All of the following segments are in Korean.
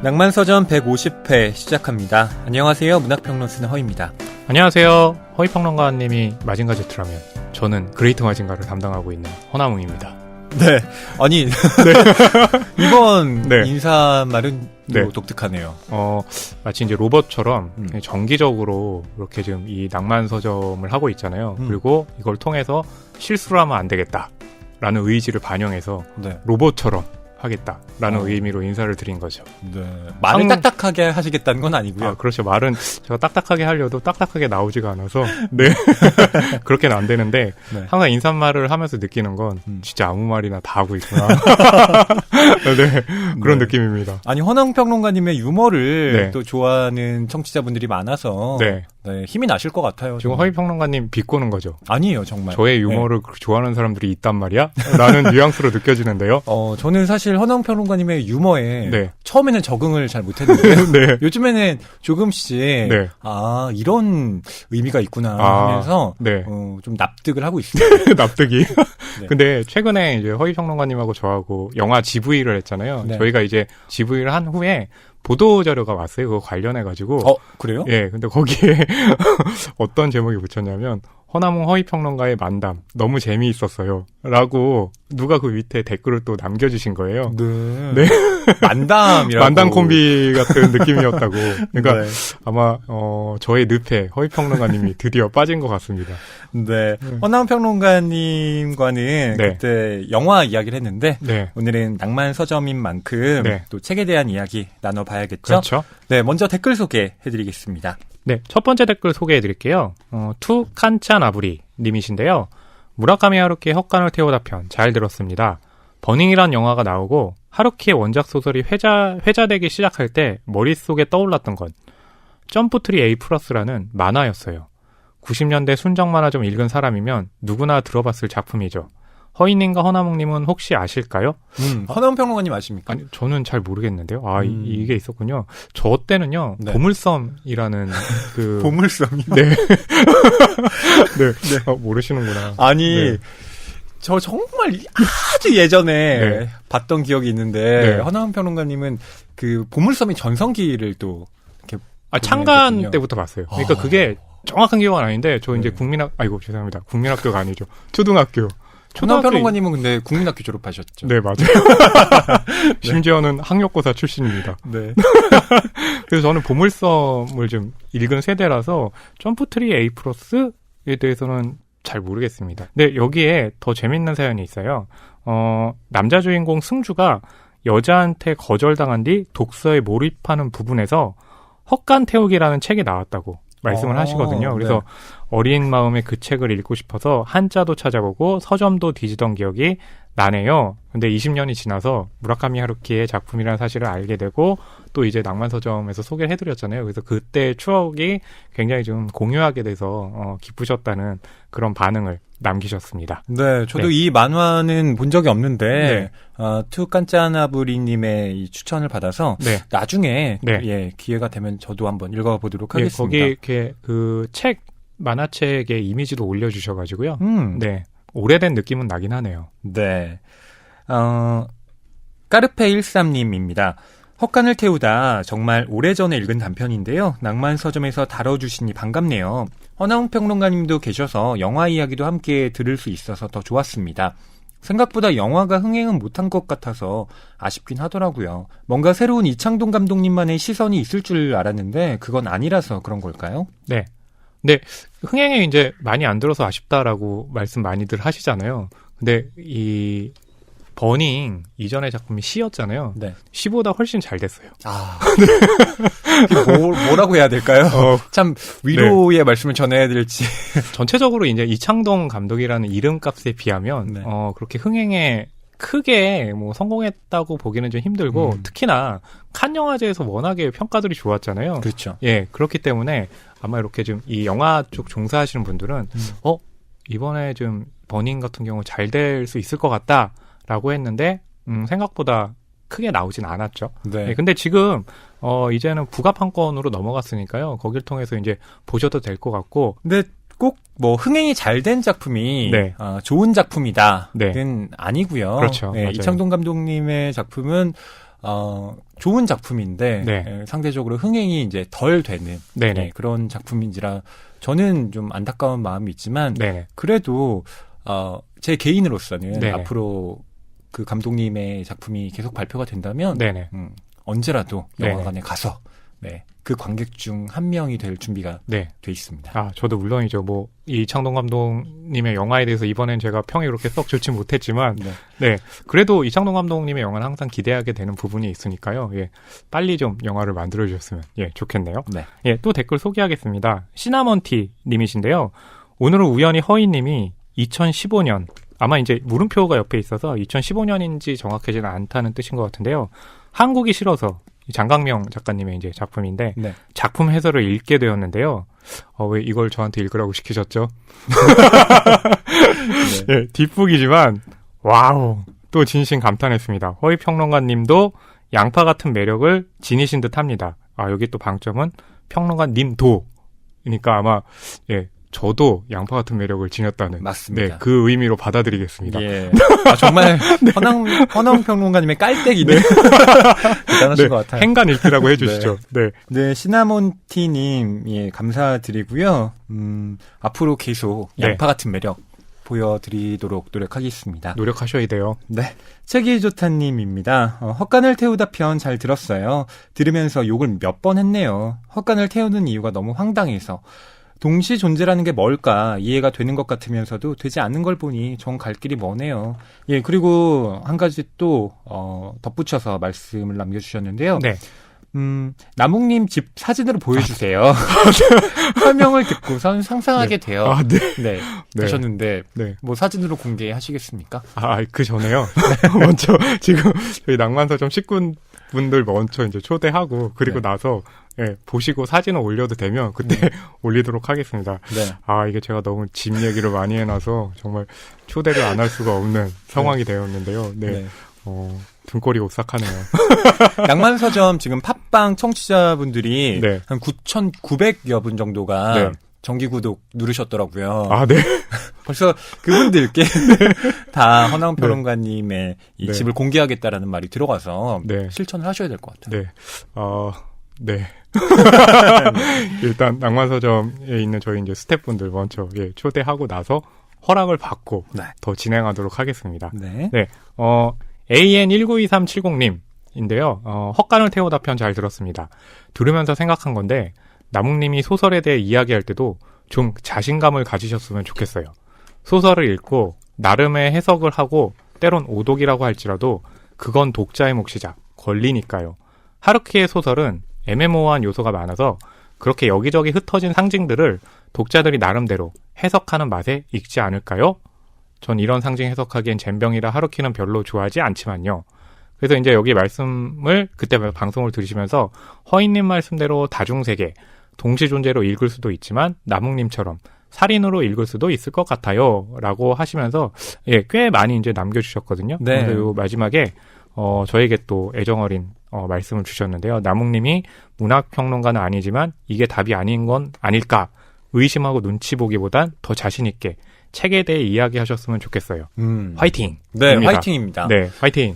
낭만서점 150회 시작합니다. 안녕하세요. 문학평론 쓰는 허입니다. 안녕하세요. 허위평론가님이 마징가 Z라면 저는 그레이트 마징가를 담당하고 있는 허나몽입니다. 네. 아니 네. 이번 네. 인사말은 네. 독특하네요. 마치 이제 로봇처럼 정기적으로 이렇게 지금 이 낭만서점을 하고 있잖아요. 그리고 이걸 통해서 실수를 하면 안 되겠다라는 의지를 반영해서 네. 로봇처럼 하겠다라는 의미로 인사를 드린 거죠. 네. 말을 딱딱하게 하시겠다는 건 아니고요. 아, 그렇죠. 말은 제가 딱딱하게 하려도 딱딱하게 나오지가 않아서 네. 그렇게는 안 되는데 네. 항상 인사말을 하면서 느끼는 건 진짜 아무 말이나 다 하고 있구나. 네. 그런 네. 느낌입니다. 아니 허나평론가님의 유머를 네. 또 좋아하는 청취자분들이 많아서 네. 네, 힘이 나실 것 같아요. 지금 허위평론가님 비꼬는 거죠? 아니에요. 정말. 저의 유머를 네. 좋아하는 사람들이 있단 말이야? 라는 뉘앙스로 느껴지는데요. 저는 사실 허나평론가님의 유머에 네. 처음에는 적응을 잘 못했는데 네. 요즘에는 조금씩 네. 이런 의미가 있구나 하면서 네. 좀 납득을 하고 있습니다. 납득이. 네. 근데 최근에 이제 허위평론가님하고 저하고 영화 GV를 했잖아요. 네. 저희가 이제 GV를 한 후에 보도 자료가 왔어요. 그거 관련해가지고. 그래요? 예, 근데 거기에 어떤 제목이 붙였냐면, 허나몽 허위평론가의 만담. 너무 재미있었어요. 라고, 누가 그 밑에 댓글을 또 남겨주신 거예요. 네. 네. 만담이라고. 만담 콤비 같은 느낌이었다고. 그러니까, 네. 아마, 저의 늪에 허위평론가님이 드디어 빠진 것 같습니다. 네. 허나평론가님과는 네. 그때 영화 이야기를 했는데, 네. 오늘은 낭만 서점인 만큼 네. 또 책에 대한 이야기 나눠봐야겠죠? 그렇죠. 네, 먼저 댓글 소개해드리겠습니다. 네, 첫 번째 댓글 소개해드릴게요. 투 칸찬 아브리 님이신데요. 무라카미 하루키의 헛간을 태우다 편 잘 들었습니다. 버닝이란 영화가 나오고 하루키의 원작 소설이 회자되기 시작할 때 머릿속에 떠올랐던 건 점프트리 A+라는 만화였어요. 90년대 순정 만화 좀 읽은 사람이면 누구나 들어봤을 작품이죠. 허이님과 허나몽님은 혹시 아실까요? 허나평론가님 아십니까? 아니, 저는 잘 모르겠는데요. 이게 있었군요. 저 때는요, 네. 보물섬이라는 그. 보물섬이요? 네. 네. 모르시는구나. 아니, 네. 저 정말 아주 예전에 네. 봤던 기억이 있는데, 네. 허나평론가님은 그 보물섬의 전성기를 또 이렇게. 창간 보내거든요. 때부터 봤어요. 그러니까 그게 정확한 기억은 아닌데, 저 이제 죄송합니다. 국민학교가 아니죠. 초등학교. 허나평론가님은 근데 국민학교 졸업하셨죠? 네, 맞아요. 심지어는 학력고사 출신입니다. 네. 그래서 저는 보물섬을 좀 읽은 세대라서 점프트리 A+에 대해서는 잘 모르겠습니다. 근데 여기에 더 재밌는 사연이 있어요. 남자 주인공 승주가 여자한테 거절당한 뒤 독서에 몰입하는 부분에서 헛간 태우기라는 책이 나왔다고 말씀을 하시거든요. 그래서 네. 어린 마음에 그 책을 읽고 싶어서 한자도 찾아보고 서점도 뒤지던 기억이 나네요. 근데 20년이 지나서 무라카미 하루키의 작품이라는 사실을 알게 되고 또 이제 낭만서점에서 소개를 해드렸잖아요. 그래서 그때 추억이 굉장히 좀 공유하게 돼서 기쁘셨다는 그런 반응을 남기셨습니다. 네, 저도 네. 이 만화는 본 적이 없는데 네. 투 칸짜나부리님의 이 추천을 받아서 네. 나중에 네. 기회가 되면 저도 한번 읽어보도록 예, 하겠습니다. 거기 이렇게 그 책 만화책의 이미지도 올려주셔가지고요. 네, 오래된 느낌은 나긴 하네요. 네. 까르페13님입니다. 헛간을 태우다 정말 오래전에 읽은 단편인데요. 낭만서점에서 다뤄주시니 반갑네요. 허나웅 평론가님도 계셔서 영화 이야기도 함께 들을 수 있어서 더 좋았습니다. 생각보다 영화가 흥행은 못한 것 같아서 아쉽긴 하더라고요. 뭔가 새로운 이창동 감독님만의 시선이 있을 줄 알았는데 그건 아니라서 그런 걸까요? 네. 근데 흥행에 이제 많이 안 들어서 아쉽다라고 말씀 많이들 하시잖아요. 근데 이 버닝 이전의 작품이 시였잖아요. 네. 시보다 훨씬 잘 됐어요. 뭐라고 해야 될까요? 참 위로의 말씀을 전해야 될지. 전체적으로 이제 이창동 감독이라는 이름값에 비하면 네. 그렇게 흥행에 크게 뭐 성공했다고 보기는 좀 힘들고 특히나 칸 영화제에서 워낙에 평가들이 좋았잖아요. 그렇죠. 예, 그렇기 때문에 아마 이렇게 좀 이 영화 쪽 종사하시는 분들은 이번에 좀 버닝 같은 경우 잘 될 수 있을 것 같다라고 했는데 생각보다 크게 나오진 않았죠. 네. 예, 근데 지금 이제는 북아판권으로 넘어갔으니까요. 거길 통해서 이제 보셔도 될 것 같고. 근데 꼭 뭐 흥행이 잘 된 작품이 네. 좋은 작품이다는 네. 아니고요. 그렇죠. 네, 맞아요. 이창동 감독님의 작품은 좋은 작품인데 네. 상대적으로 흥행이 이제 덜 되는 네네. 그런 작품인지라 저는 좀 안타까운 마음이 있지만 네네. 그래도 제 개인으로서는 네네. 앞으로 그 감독님의 작품이 계속 발표가 된다면 네네. 언제라도 네네. 영화관에 가서 그 관객 중 한 명이 될 준비가 네. 돼 있습니다. 아, 저도 물론이죠. 뭐, 이창동 감독님의 영화에 대해서 이번엔 제가 평이 그렇게 썩 좋지 못했지만, 네. 그래도 이창동 감독님의 영화는 항상 기대하게 되는 부분이 있으니까요. 예. 빨리 좀 영화를 만들어주셨으면, 좋겠네요. 네. 예, 또 댓글 소개하겠습니다. 시나먼티 님이신데요. 오늘은 우연히 허이님이 2015년, 아마 이제 물음표가 옆에 있어서 2015년인지 정확하지는 않다는 뜻인 것 같은데요. 한국이 싫어서, 장강명 작가님의 이제 작품인데 네. 작품 해설을 읽게 되었는데요. 왜 이걸 저한테 읽으라고 시키셨죠? 네. 예, 뒷북이지만 와우 또 진심 감탄했습니다. 허위 평론가님도 양파 같은 매력을 지니신 듯합니다. 아 여기 또 방점은 평론가님도 그러니까 아마 저도 양파 같은 매력을 지녔다는 맞습니다. 네, 그 의미로 받아들이겠습니다. 예. 정말 허나웅 평론가님의 깔때기네. 대단하신 것 같아요. 행간 읽기라고 해주시죠. 네, 시나몬티님 감사드리고요. 앞으로 계속 양파 같은 매력 보여드리도록 노력하겠습니다. 노력하셔야 돼요. 네, 책이 좋다님입니다. 헛간을 태우다 편 잘 들었어요. 들으면서 욕을 몇 번 했네요. 헛간을 태우는 이유가 너무 황당해서. 동시 존재라는 게 뭘까 이해가 되는 것 같으면서도 되지 않는 걸 보니 정 갈 길이 머네요. 예, 그리고 한 가지 또 덧붙여서 말씀을 남겨주셨는데요. 네. 나묵님 집 사진으로 보여주세요. 설명을 듣고선 상상하게 돼요. 아, 네. 네. 하셨는데 네. 뭐 사진으로 공개하시겠습니까? 아, 그 전에요. 먼저 지금 저희 낭만서점 식구분들 먼저 이제 초대하고 그리고 나서 보시고 사진을 올려도 되면 그때 올리도록 하겠습니다. 네. 아, 이게 제가 너무 집 얘기를 많이 해놔서 정말 초대를 안 할 수가 없는 상황이 되었는데요. 네. 등골이 오싹하네요. 낭만서점 지금 팟빵 청취자분들이 한 9,900여 분 정도가 정기 구독 누르셨더라고요. 아, 네. 벌써 그분들께 다 허나운 평론가님의 이 집을 공개하겠다라는 말이 들어가서 실천을 하셔야 될 것 같아요. 네. 일단 낭만서점에 있는 저희 이제 스태프분들 먼저 초대하고 나서 허락을 받고 더 진행하도록 하겠습니다. 네. AN192370님인데요. 헛간을 태우다 편 잘 들었습니다. 들으면서 생각한 건데 나묵님이 소설에 대해 이야기할 때도 좀 자신감을 가지셨으면 좋겠어요. 소설을 읽고 나름의 해석을 하고 때론 오독이라고 할지라도 그건 독자의 몫이자 권리니까요. 하루키의 소설은 애매모호한 요소가 많아서 그렇게 여기저기 흩어진 상징들을 독자들이 나름대로 해석하는 맛에 익지 않을까요? 전 이런 상징 해석하기엔 젬병이라 하루키는 별로 좋아하지 않지만요. 그래서 이제 여기 말씀을 그때 방송을 들으시면서 허인님 말씀대로 다중세계, 동시존재로 읽을 수도 있지만 나묵님처럼 살인으로 읽을 수도 있을 것 같아요. 라고 하시면서 꽤 많이 이제 남겨주셨거든요. 네. 그래서 요 마지막에 저에게 또 애정어린 말씀을 주셨는데요. 나묵님이 문학평론가는 아니지만 이게 답이 아닌 건 아닐까 의심하고 눈치 보기보단 더 자신 있게 책에 대해 이야기하셨으면 좋겠어요. 화이팅! 네, 화이팅입니다. 네, 화이팅!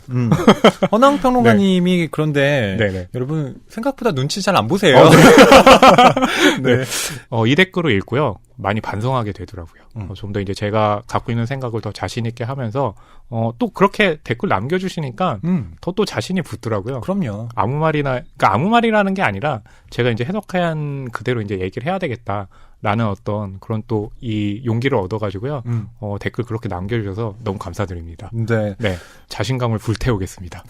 허나웅 평론가님이 그런데 여러분 생각보다 눈치 잘 안 보세요. 네. 이 댓글을 읽고요. 많이 반성하게 되더라고요. 좀 더 이제 제가 갖고 있는 생각을 더 자신 있게 하면서 또 그렇게 댓글 남겨주시니까 더 또 자신이 붙더라고요. 그럼요. 아무 말이라는 게 아니라 제가 이제 해석한 그대로 이제 얘기를 해야 되겠다라는 어떤 그런 또 이 용기를 얻어가지고요. 댓글 그렇게 남겨주셔서 너무 감사드립니다. 네. 자신감을 불태우겠습니다.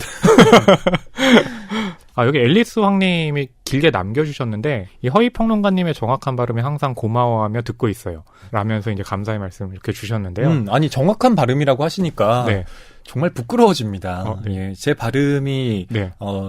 여기 앨리스 황님이 길게 남겨주셨는데 이 허위평론가님의 정확한 발음에 항상 고마워하며 듣고 있어요. 라면서 이제 감사의 말씀 이렇게 주셨는데요. 아니 정확한 발음이라고 하시니까 정말 부끄러워집니다. 제 발음이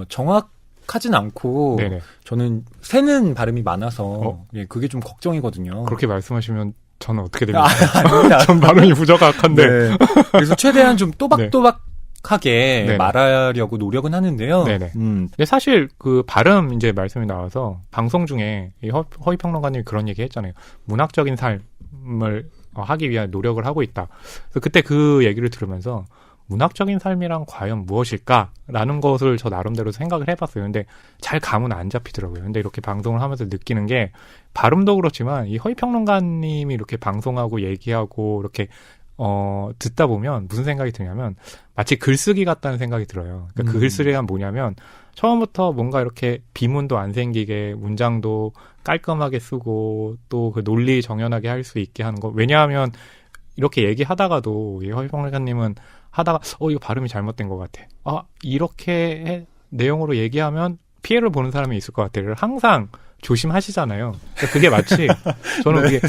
정확하진 않고 저는 새는 발음이 많아서 그게 좀 걱정이거든요. 그렇게 말씀하시면 저는 어떻게 됩니까? 아닙니다. 전 발음이 부적악한데. 그래서 최대한 좀 또박또박하게 말하려고 노력은 하는데요. 근데 사실 그 발음 이제 말씀이 나와서 방송 중에 이 허위평론가님이 그런 얘기 했잖아요. 문학적인 삶을 하기 위한 노력을 하고 있다. 그래서 그때 그 얘기를 들으면서 문학적인 삶이란 과연 무엇일까라는 것을 저 나름대로 생각을 해봤어요. 근데 잘 감은 안 잡히더라고요. 근데 이렇게 방송을 하면서 느끼는 게 발음도 그렇지만 이 허위평론가님이 이렇게 방송하고 얘기하고 이렇게 듣다 보면 무슨 생각이 드냐면 마치 글쓰기 같다는 생각이 들어요. 그러니까 그 글쓰기가 뭐냐면 처음부터 뭔가 이렇게 비문도 안 생기게 문장도 깔끔하게 쓰고 또 그 논리 정연하게 할 수 있게 하는 거. 왜냐하면 이렇게 얘기하다가도 이 허위평론가님은 하다가 이거 발음이 잘못된 것 같아. 이렇게 내용으로 얘기하면 피해를 보는 사람이 있을 것 같아를 항상 조심하시잖아요. 그러니까 그게 마치 저는 그게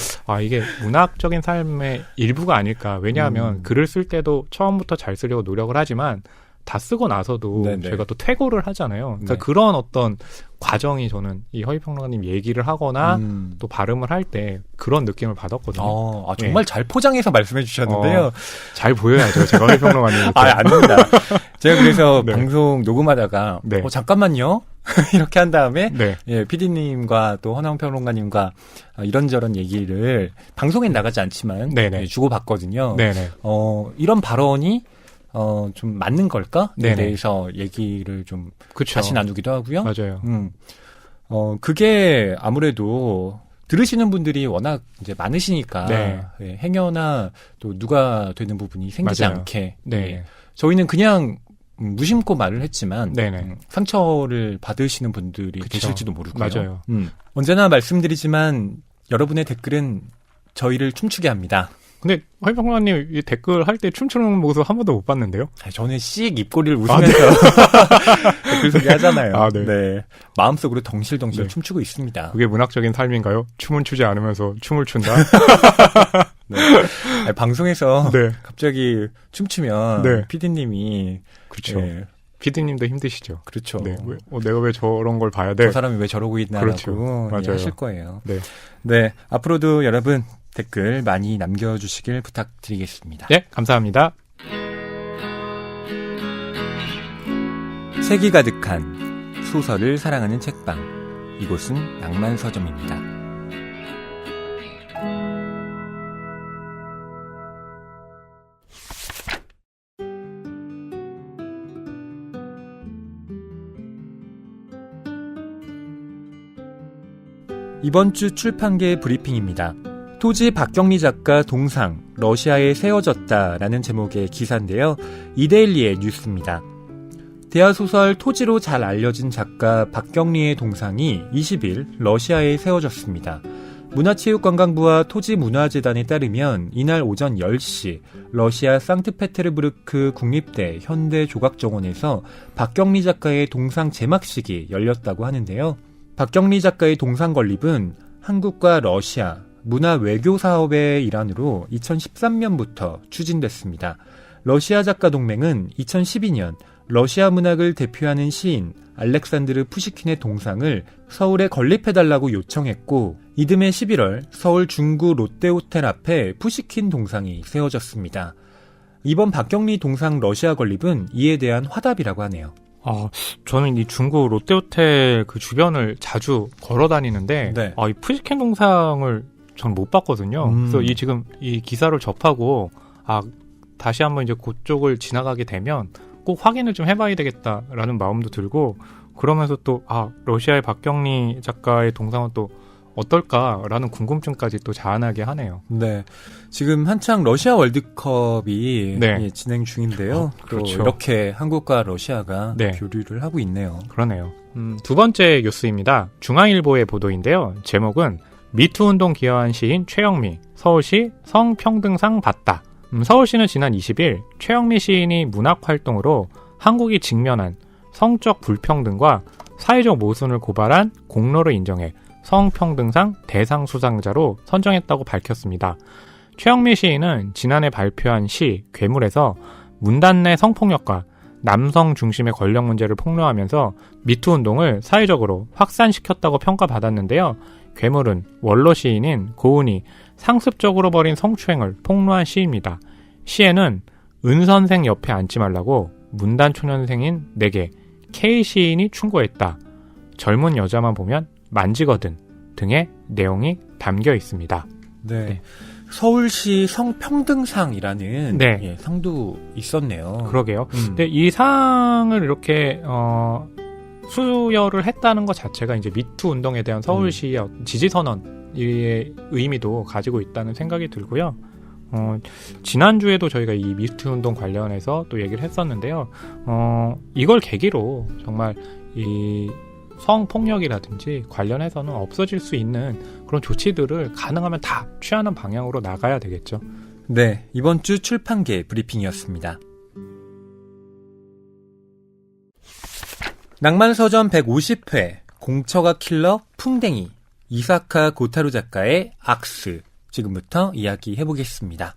이게 문학적인 삶의 일부가 아닐까. 왜냐하면 글을 쓸 때도 처음부터 잘 쓰려고 노력을 하지만 다 쓰고 나서도 네네. 저희가 또 퇴고를 하잖아요. 그러니까 네. 그런 어떤 과정이 저는 이 허위평론가님 얘기를 하거나 또 발음을 할 때 그런 느낌을 받았거든요. 정말 잘 포장해서 말씀해 주셨는데요. 잘 보여야죠. 제가 허위평론가님. 아닙니다. 제가 그래서 네. 방송 녹음하다가 네. 잠깐만요. 이렇게 한 다음에 네. PD님과 또 허나웅 평론가님과 이런저런 얘기를 방송엔 나가지 않지만 네네. 주고받거든요. 네네. 이런 발언이 좀 맞는 걸까? 에 네네. 대해서 얘기를 좀 그쵸. 다시 나누기도 하고요. 맞아요. 그게 아무래도 들으시는 분들이 워낙 이제 많으시니까 네. 행여나 또 누가 되는 부분이 생기지 맞아요. 않게 네. 저희는 그냥 무심코 말을 했지만 네네. 상처를 받으시는 분들이 그쵸. 계실지도 모르고요. 맞아요. 언제나 말씀드리지만 여러분의 댓글은 저희를 춤추게 합니다. 근데 허위평론가님 이 댓글 할 때 춤추는 모습 한 번도 못 봤는데요? 저는 씩 입꼬리를 웃으면서 댓글 소개하잖아요. 네. 마음속으로 덩실덩실 네. 춤추고 있습니다. 그게 문학적인 삶인가요? 춤은 추지 않으면서 춤을 춘다? 방송에서 네. 갑자기 춤추면 네. PD님이 그렇죠. PD님도 힘드시죠. 그렇죠. 네. 내가 왜 저런 걸 봐야 돼? 저 사람이 왜 저러고 있나라고 그렇죠. 맞아요. 하실 거예요. 네. 앞으로도 여러분 댓글 많이 남겨주시길 부탁드리겠습니다. 네, 감사합니다. 색이 가득한 소설을 사랑하는 책방. 이곳은 낭만서점입니다. 이번 주 출판계 브리핑입니다. 토지 박경리 작가 동상, 러시아에 세워졌다라는 제목의 기사인데요. 이데일리의 뉴스입니다. 대하소설 토지로 잘 알려진 작가 박경리의 동상이 20일 러시아에 세워졌습니다. 문화체육관광부와 토지문화재단에 따르면 이날 오전 10시 러시아 상트페테르부르크 국립대 현대조각정원에서 박경리 작가의 동상 제막식이 열렸다고 하는데요. 박경리 작가의 동상 건립은 한국과 러시아 문화 외교 사업의 일환으로 2013년부터 추진됐습니다. 러시아 작가 동맹은 2012년 러시아 문학을 대표하는 시인 알렉산드르 푸시킨의 동상을 서울에 건립해달라고 요청했고 이듬해 11월 서울 중구 롯데호텔 앞에 푸시킨 동상이 세워졌습니다. 이번 박경리 동상 러시아 건립은 이에 대한 화답이라고 하네요. 저는 이 중구 롯데호텔 그 주변을 자주 걸어 다니는데 네. 이 푸시킨 동상을 전 못 봤거든요. 그래서 지금 이 기사를 접하고 다시 한번 이제 그쪽을 지나가게 되면 꼭 확인을 좀 해봐야 되겠다라는 마음도 들고 그러면서 또 러시아의 박경리 작가의 동상은 또 어떨까라는 궁금증까지 또 자아나게 하네요. 네, 지금 한창 러시아 월드컵이 네. 진행 중인데요. 그렇죠. 또 이렇게 한국과 러시아가 네. 교류를 하고 있네요. 그러네요. 두 번째 뉴스입니다. 중앙일보의 보도인데요. 제목은 미투운동 기여한 시인 최영미, 서울시 성평등상 받다. 서울시는 지난 20일 최영미 시인이 문학활동으로 한국이 직면한 성적 불평등과 사회적 모순을 고발한 공로를 인정해 성평등상 대상 수상자로 선정했다고 밝혔습니다. 최영미 시인은 지난해 발표한 시 괴물에서 문단 내 성폭력과 남성 중심의 권력 문제를 폭로하면서 미투운동을 사회적으로 확산시켰다고 평가받았는데요. 괴물은 원로 시인인 고은이 상습적으로 벌인 성추행을 폭로한 시입니다. 시에는 은 선생 옆에 앉지 말라고 문단 초년생인 내게 K 시인이 충고했다. 젊은 여자만 보면 만지거든 등의 내용이 담겨 있습니다. 네. 서울시 성평등상이라는 네. 예, 상도 있었네요. 그러게요. 근데 이 상을 이렇게 수여를 했다는 것 자체가 이제 미투 운동에 대한 서울시의 지지 선언의 의미도 가지고 있다는 생각이 들고요. 지난주에도 저희가 이 미투 운동 관련해서 또 얘기를 했었는데요. 이걸 계기로 정말 이 성폭력이라든지 관련해서는 없어질 수 있는 그런 조치들을 가능하면 다 취하는 방향으로 나가야 되겠죠. 네, 이번 주 출판계 브리핑이었습니다. 낭만서점 150회 공처가 킬러 풍뎅이 이사카 고타루 작가의 악스 지금부터 이야기해보겠습니다.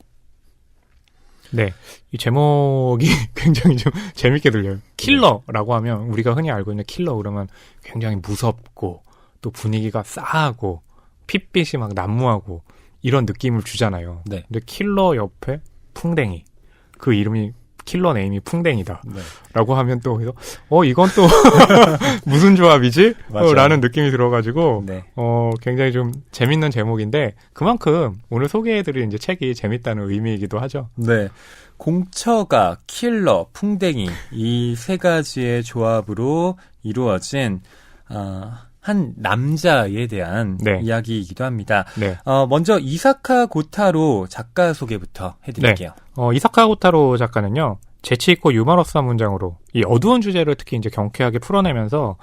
네, 이 제목이 굉장히 좀 재밌게 들려요. 킬러라고 하면 우리가 흔히 알고 있는 킬러 그러면 굉장히 무섭고 또 분위기가 싸하고 핏빛이 막 난무하고 이런 느낌을 주잖아요. 네. 근데 킬러 옆에 풍뎅이 그 이름이 킬러 네임이 풍뎅이다. 네. 라고 하면 또 그래서 이건 또 무슨 조합이지? 라는 느낌이 들어가지고 네. 굉장히 좀 재밌는 제목인데 그만큼 오늘 소개해드릴 이제 책이 재밌다는 의미이기도 하죠. 네. 공처가 킬러, 풍뎅이 이 세 가지의 조합으로 이루어진 한 남자에 대한 네. 이야기이기도 합니다. 네. 먼저 이사카 고타로 작가 소개부터 해드릴게요. 이사카 고타로 작가는요, 재치있고 유머러스한 문장으로 이 어두운 주제를 특히 이제 경쾌하게 풀어내면서,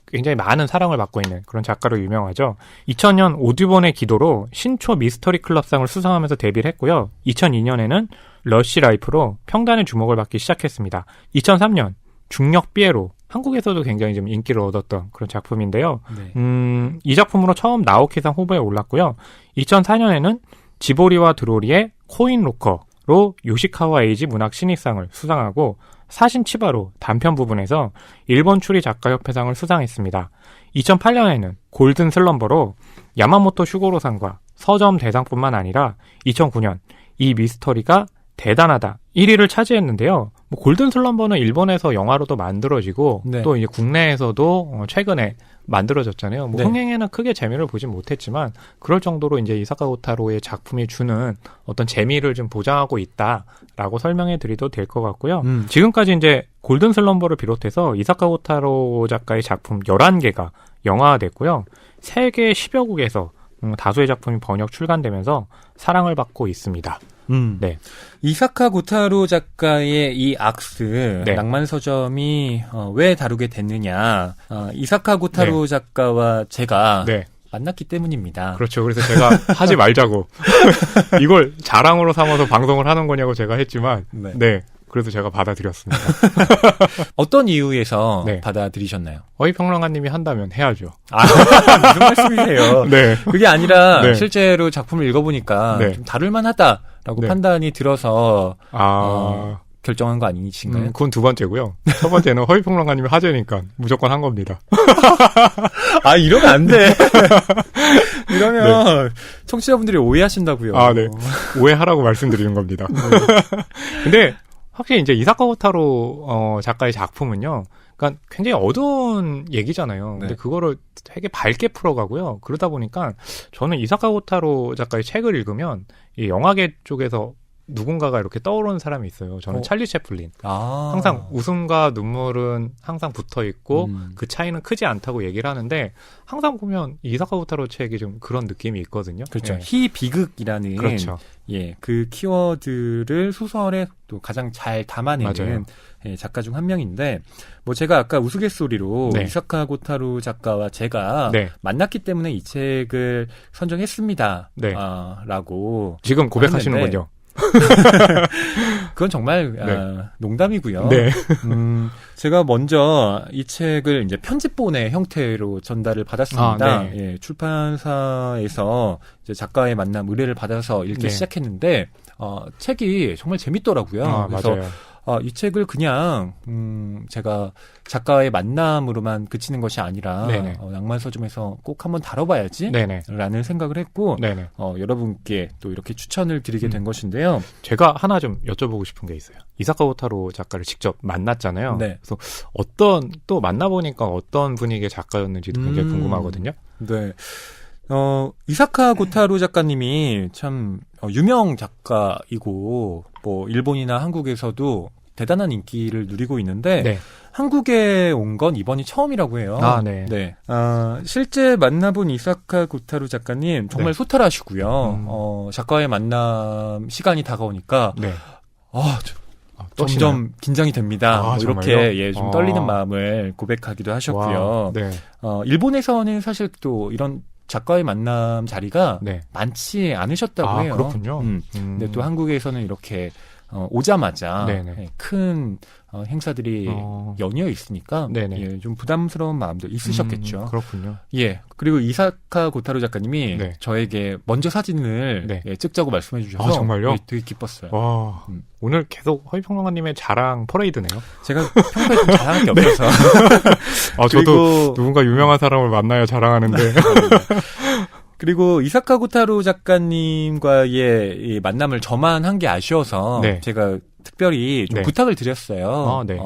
굉장히 많은 사랑을 받고 있는 그런 작가로 유명하죠. 2000년 오듀본의 기도로 신초 미스터리 클럽상을 수상하면서 데뷔를 했고요. 2002년에는 러쉬 라이프로 평단의 주목을 받기 시작했습니다. 2003년 중력 삐에로 한국에서도 굉장히 좀 인기를 얻었던 그런 작품인데요. 네. 이 작품으로 처음 나오키상 후보에 올랐고요. 2004년에는 지보리와 드로리의 코인 로커로 요시카와 에이지 문학 신입상을 수상하고 사신 치바로 단편 부분에서 일본 추리 작가협회상을 수상했습니다. 2008년에는 골든 슬럼버로 야마모토 슈고로상과 서점 대상뿐만 아니라 2009년 이 미스터리가 대단하다 1위를 차지했는데요. 골든 슬럼버는 일본에서 영화로도 만들어지고 네. 또 이제 국내에서도 최근에 만들어졌잖아요. 네. 흥행에는 크게 재미를 보진 못했지만 그럴 정도로 이제 이사카 고타로의 작품이 주는 어떤 재미를 좀 보장하고 있다라고 설명해 드려도 될 것 같고요. 지금까지 이제 골든 슬럼버를 비롯해서 이사카 고타로 작가의 작품 11개가 영화화됐고요. 세계 10여 국에서 다수의 작품이 번역 출간되면서 사랑을 받고 있습니다. 네. 이사카 고타로 작가의 이 악스 네. 낭만서점이 왜 다루게 됐느냐 이사카 고타로 작가와 제가 네. 만났기 때문입니다. 그렇죠. 그래서 제가 하지 말자고 이걸 자랑으로 삼아서 방송을 하는 거냐고 제가 했지만 네. 그래서 제가 받아들였습니다. 어떤 이유에서 네. 받아들이셨나요? 어휘평론가님이 한다면 해야죠. 무슨 말씀이세요? 네. 그게 아니라 네. 실제로 작품을 읽어보니까 네. 좀 다룰만하다라고 네. 판단이 들어서 아, 결정한 거 아니신가요? 그건 두 번째고요. 첫 번째는 허위평론가님이 하재니까 무조건 한 겁니다. 이러면 안 돼. 이러면 청취자분들이 오해하신다고요. 네. 오해하라고 말씀드리는 겁니다. 근데 확실히 이제 이사카 고타로 작가의 작품은요. 그러니까 굉장히 어두운 얘기잖아요. 근데 네. 그거를 되게 밝게 풀어가고요. 그러다 보니까 저는 이사카 고타로 작가의 책을 읽으면 이 영화계 쪽에서 누군가가 이렇게 떠오르는 사람이 있어요. 저는 찰리 채플린. 항상 웃음과 눈물은 항상 붙어 있고 그 차이는 크지 않다고 얘기를 하는데 항상 보면 이사카 고타로 책이 좀 그런 느낌이 있거든요. 그렇죠. 예. 희비극이라는 그렇죠. 그 키워드를 소설에 또 가장 잘 담아내는 맞아요. 작가 중 한 명인데 제가 아까 우스갯소리로 네. 이사카 고타로 작가와 제가 네. 만났기 때문에 이 책을 선정했습니다. 네. 라고 지금 고백하시는군요. 그건 정말 농담이고요. 네. 제가 먼저 이 책을 이제 편집본의 형태로 전달을 받았습니다. 네. 예, 출판사에서 이제 작가의 만남 의뢰를 받아서 읽기 네. 시작했는데 책이 정말 재밌더라고요. 그래서 맞아요. 이 책을 그냥 제가 작가의 만남으로만 그치는 것이 아니라 네네. 낭만서점에서 꼭 한번 다뤄봐야지 네네. 라는 생각을 했고 네네. 여러분께 또 이렇게 추천을 드리게 된 것인데요. 제가 하나 좀 여쭤보고 싶은 게 있어요. 이사카 고타로 작가를 직접 만났잖아요. 네. 그래서 또 만나보니까 어떤 분위기의 작가였는지도 굉장히 궁금하거든요. 네. 이사카 고타로 작가님이 참 유명 작가이고 뭐 일본이나 한국에서도 대단한 인기를 누리고 있는데 네. 한국에 온 건 이번이 처음이라고 해요. 아, 네. 실제 만나본 이사카 고타로 작가님 정말 네. 소탈하시고요. 작가의 만남 시간이 다가오니까 네. 점점 긴장이 됩니다. 뭐 정말요? 이렇게 좀 떨리는 마음을 고백하기도 하셨고요. 와, 네. 일본에서는 사실 또 이런 작가의 만남 자리가 네. 많지 않으셨다고 해요. 그렇군요. 근데 또 한국에서는 이렇게 오자마자 네네. 큰 행사들이 연이어 있으니까 네네. 좀 부담스러운 마음도 있으셨겠죠. 그렇군요. 예. 그리고 이사카 고타로 작가님이 네. 저에게 먼저 사진을 네. 찍자고 말씀해 주셔서 정말요? 되게 기뻤어요. 와, 오늘 계속 허위평론가님의 자랑 퍼레이드네요. 제가 평소에 좀 자랑할 게 없어서. 저도 누군가 유명한 사람을 만나야 자랑하는데. 그리고 이사카 고타로 작가님과의 이 만남을 저만 한 게 아쉬워서 네. 제가 특별히 좀 네. 부탁을 드렸어요. 네.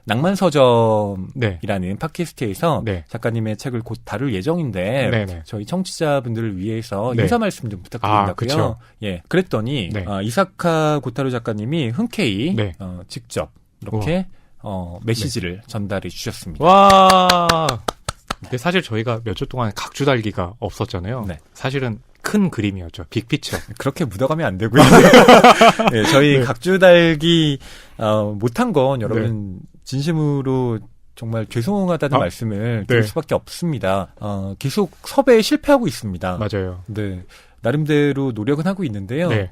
낭만서점이라는 팟캐스트에서 네. 작가님의 책을 곧 다룰 예정인데 네네. 저희 청취자분들을 위해서 네. 인사 말씀 좀 부탁드린다고요. 그쵸. 예, 그랬더니 네. 이사카 고타로 작가님이 흔쾌히 네. 직접 이렇게 메시지를 전달해 주셨습니다. 와. 근데 사실 저희가 몇 주 동안 각주 달기가 없었잖아요. 네. 사실은 큰 그림이었죠. 빅피처. 그렇게 묻어가면 안 되고요. 네, 저희 각주 달기 못한 건 여러분 진심으로 정말 죄송하다는 말씀을 드릴 수밖에 없습니다. 계속 섭외에 실패하고 있습니다. 맞아요. 네, 나름대로 노력은 하고 있는데요. 네.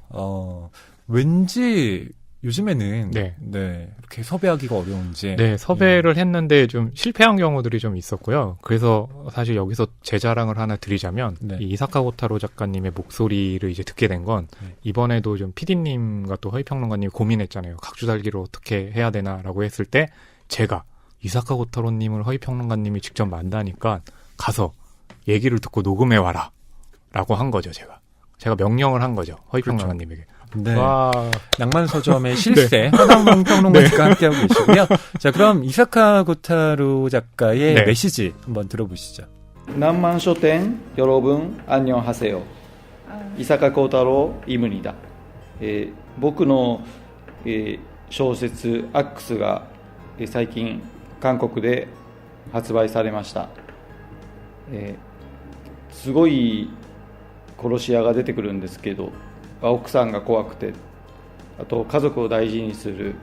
왠지 요즘에는 네. 이렇게 섭외하기가 어려운지. 네, 섭외를 했는데 좀 실패한 경우들이 좀 있었고요. 그래서 사실 여기서 제 자랑을 하나 드리자면 네. 이 이사카 고타로 작가님의 목소리를 이제 듣게 된 건 이번에도 좀 PD님과 또 허위평론가님이 고민했잖아요. 각주달기를 어떻게 해야 되나라고 했을 때 제가 이사카 고타로님을 허위평론가님이 직접 만나니까 가서 얘기를 듣고 녹음해 와라 라고 한 거죠. 제가 명령을 한 거죠. 허위평론가님에게. 네. 와. 낭만서점의 실세 허당봉 평론가님과 함께하고 계시고요. 자, 그럼 이사카 고타로 작가의 메시지 한번 들어보시죠. 낭만서점 여러분 안녕하세요. 이사카 고타로 입니다. 僕の小説アックスが最近韓国で発売されました。すごい殺し屋が出てくるんですけど、奥さんが怖くて、あと家族を大事にする、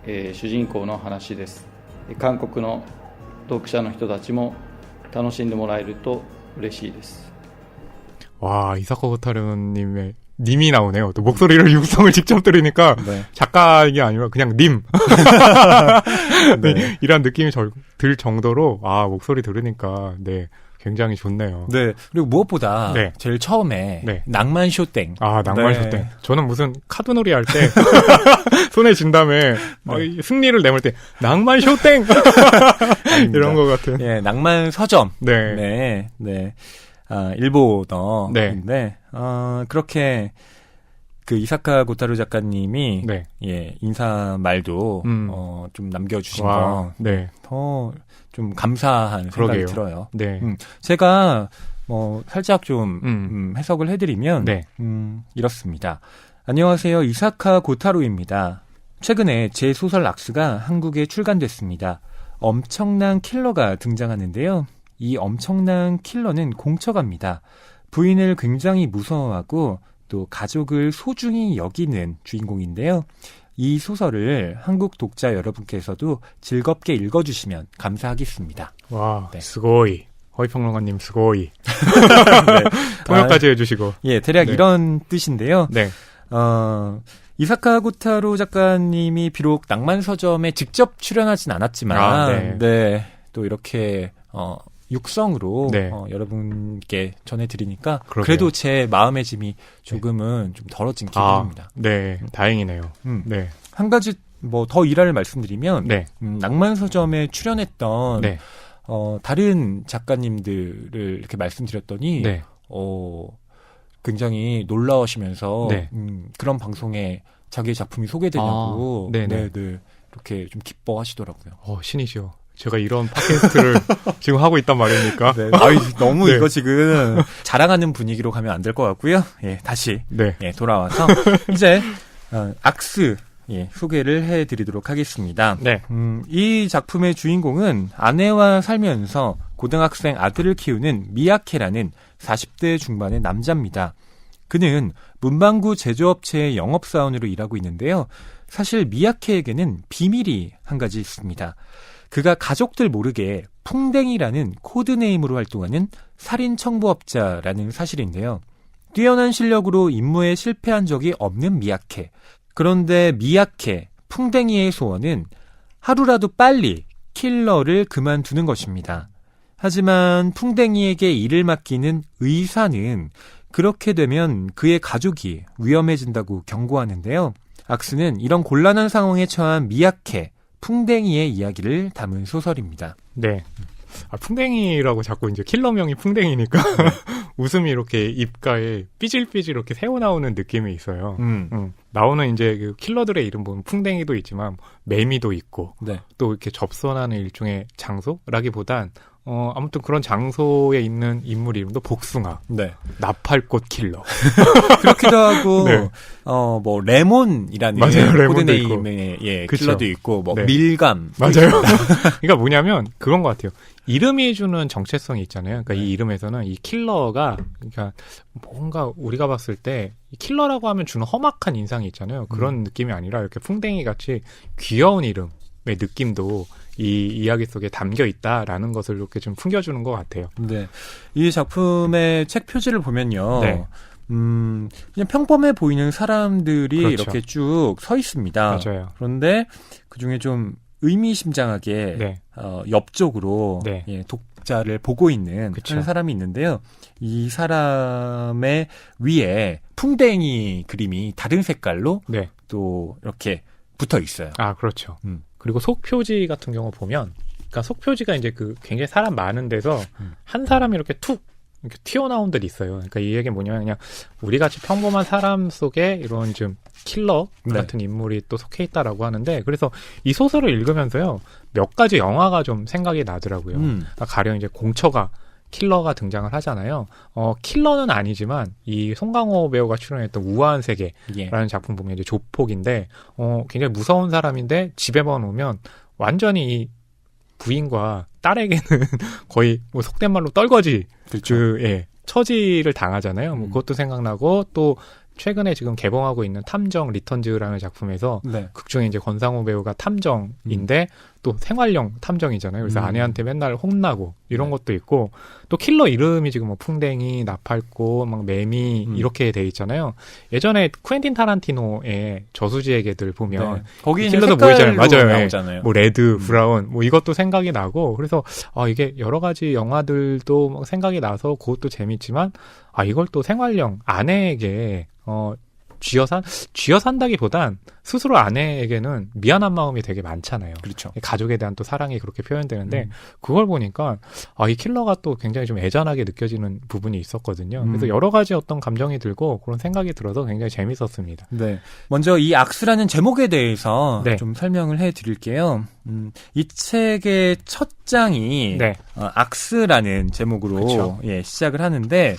主人公の話です。韓国の読者の人たちも楽しんでもらえると嬉しいです。 와, 이사카 고타로님의 님이 나오네요. 또 목소리를 육성을 직접 들으니까 작가이게 아니라 그냥 님. 네. 이런 느낌이 들 정도로 목소리 들으니까 굉장히 좋네요. 네. 그리고 무엇보다 제일 처음에 낭만 쇼땡. 낭만 쇼땡. 저는 무슨 카드놀이 할 때 손에 쥔 다음에 승리를 내몰 때 낭만 쇼땡 이런 것 같은. 예, 낭만 서점. 네. 일본어인데 그렇게 그 이사카 고타로 작가님이 인사 말도 좀 남겨주신 거 더 좀 감사한 생각이 들어요. 네. 제가 살짝 좀 해석을 해드리면 이렇습니다. 안녕하세요, 이사카 고타로입니다. 최근에 제 소설 악스가 한국에 출간됐습니다. 엄청난 킬러가 등장하는데요. 이 엄청난 킬러는 공처갑니다. 부인을 굉장히 무서워하고 또 가족을 소중히 여기는 주인공인데요. 이 소설을 한국 독자 여러분께서도 즐겁게 읽어주시면 감사하겠습니다. 와, 스고이. 허위평론가님 스고이. 통역까지 해주시고. 예, 대략 이런 뜻인데요. 이사카 고타로 작가님이 비록 낭만서점에 직접 출연하진 않았지만, 또 이렇게 육성으로 여러분께 전해드리니까 그래도 제 마음의 짐이 조금은 좀 덜어진 기분입니다. 네, 다행이네요. 한 가지 더 일화를 말씀드리면 낭만서점에 출연했던 다른 작가님들을 이렇게 말씀드렸더니 굉장히 놀라우시면서 그런 방송에 자기의 작품이 소개되냐고 이렇게 좀 기뻐하시더라고요. 신이시여. 제가 이런 팟캐스트를 지금 하고 있단 말입니까? 네. 아이, 너무 네. 이거 지금 자랑하는 분위기로 가면 안 될 것 같고요. 예, 다시 네. 예, 돌아와서 이제 악스 예, 소개를 해드리도록 하겠습니다. 네. 이 작품의 주인공은 아내와 살면서 고등학생 아들을 키우는 미야케라는 40대 중반의 남자입니다. 그는 문방구 제조업체의 영업사원으로 일하고 있는데요. 사실 미야케에게는 비밀이 한 가지 있습니다. 그가 가족들 모르게 풍뎅이라는 코드네임으로 활동하는 살인청부업자라는 사실인데요. 뛰어난 실력으로 임무에 실패한 적이 없는 미야케. 그런데 미야케, 풍뎅이의 소원은 하루라도 빨리 킬러를 그만두는 것입니다. 하지만 풍뎅이에게 일을 맡기는 의사는 그렇게 되면 그의 가족이 위험해진다고 경고하는데요. 악스는 이런 곤란한 상황에 처한 미야케, 풍뎅이의 이야기를 담은 소설입니다. 네. 풍뎅이라고 자꾸 이제 킬러명이 풍뎅이니까 웃음이 이렇게 입가에 삐질삐질 이렇게 새어나오는 느낌이 있어요. 나오는 이제 그 킬러들의 이름 보면 풍뎅이도 있지만 매미도 있고 네. 또 이렇게 접선하는 일종의 장소라기보단 아무튼 그런 장소에 있는 인물 이름도 복숭아, 네. 나팔꽃 킬러. 그렇기도 하고, 네. 뭐, 레몬이라는 맞아요, 레몬도 코드네임의 예, 그쵸. 킬러도 있고, 뭐, 네. 밀감. 맞아요. 그러니까 뭐냐면 그런 것 같아요. 이름이 주는 정체성이 있잖아요. 그러니까 이 이름에서는 이 킬러가 그러니까 뭔가 우리가 봤을 때 킬러라고 하면 주는 험악한 인상이 있잖아요. 그런 느낌이 아니라 이렇게 풍뎅이 같이 귀여운 이름의 느낌도 이 이야기 속에 담겨 있다라는 것을 이렇게 좀 풍겨주는 것 같아요. 네. 이 작품의 책 표지를 보면요. 네. 그냥 평범해 보이는 사람들이 그렇죠. 이렇게 쭉 서 있습니다. 맞아요. 그런데 그 중에 좀 의미심장하게 네. 옆쪽으로 네. 예, 독자를 보고 있는 그쵸. 그런 사람이 있는데요. 이 사람의 위에 풍뎅이 그림이 다른 색깔로 네. 또 이렇게 붙어 있어요. 아, 그렇죠. 음. 그리고 속표지 같은 경우 보면, 그러니까 속표지가 이제 그 굉장히 사람 많은 데서 한 사람이 이렇게 툭 이렇게 튀어나온 데 있어요. 그러니까 이 얘기는 뭐냐면 그냥 우리 같이 평범한 사람 속에 이런 좀 킬러 네. 같은 인물이 또 속해 있다라고 하는데, 그래서 이 소설을 읽으면서요 몇 가지 영화가 좀 생각이 나더라고요. 그러니까 가령 이제 공처가 킬러가 등장을 하잖아요. 킬러는 아니지만 이 송강호 배우가 출연했던 우아한 세계라는 예. 작품 보면 이제 조폭인데 굉장히 무서운 사람인데 집에만 오면 완전히 이 부인과 딸에게는 거의 뭐 속된 말로 떨거지 그렇죠. 처지를 당하잖아요. 뭐 그것도 생각나고 또 최근에 지금 개봉하고 있는 탐정 리턴즈라는 작품에서 네. 극중에 이제 권상우 배우가 탐정인데 또 생활형 탐정이잖아요. 그래서 아내한테 맨날 혼나고 이런 것도 있고 또 킬러 이름이 지금 뭐 풍뎅이, 나팔꽃, 막 매미 이렇게 돼 있잖아요. 예전에 쿠엔틴 타란티노의 저수지의 개들 보면 네. 거기 킬러도 색깔로 보이잖아요. 맞아요. 예. 나오잖아요. 뭐 레드, 브라운 뭐 이것도 생각이 나고 그래서 이게 여러 가지 영화들도 막 생각이 나서 그것도 재밌지만 이걸 또 생활형 아내에게 쥐어 산다기보단 스스로 아내에게는 미안한 마음이 되게 많잖아요. 그렇죠. 가족에 대한 또 사랑이 그렇게 표현되는데 그걸 보니까 이 킬러가 또 굉장히 좀 애잔하게 느껴지는 부분이 있었거든요. 그래서 여러 가지 어떤 감정이 들고 그런 생각이 들어서 굉장히 재밌었습니다. 네. 먼저 이 악스라는 제목에 대해서 네. 좀 설명을 해드릴게요. 이 책의 첫 장이 네. 악스라는 제목으로 그쵸. 예, 시작을 하는데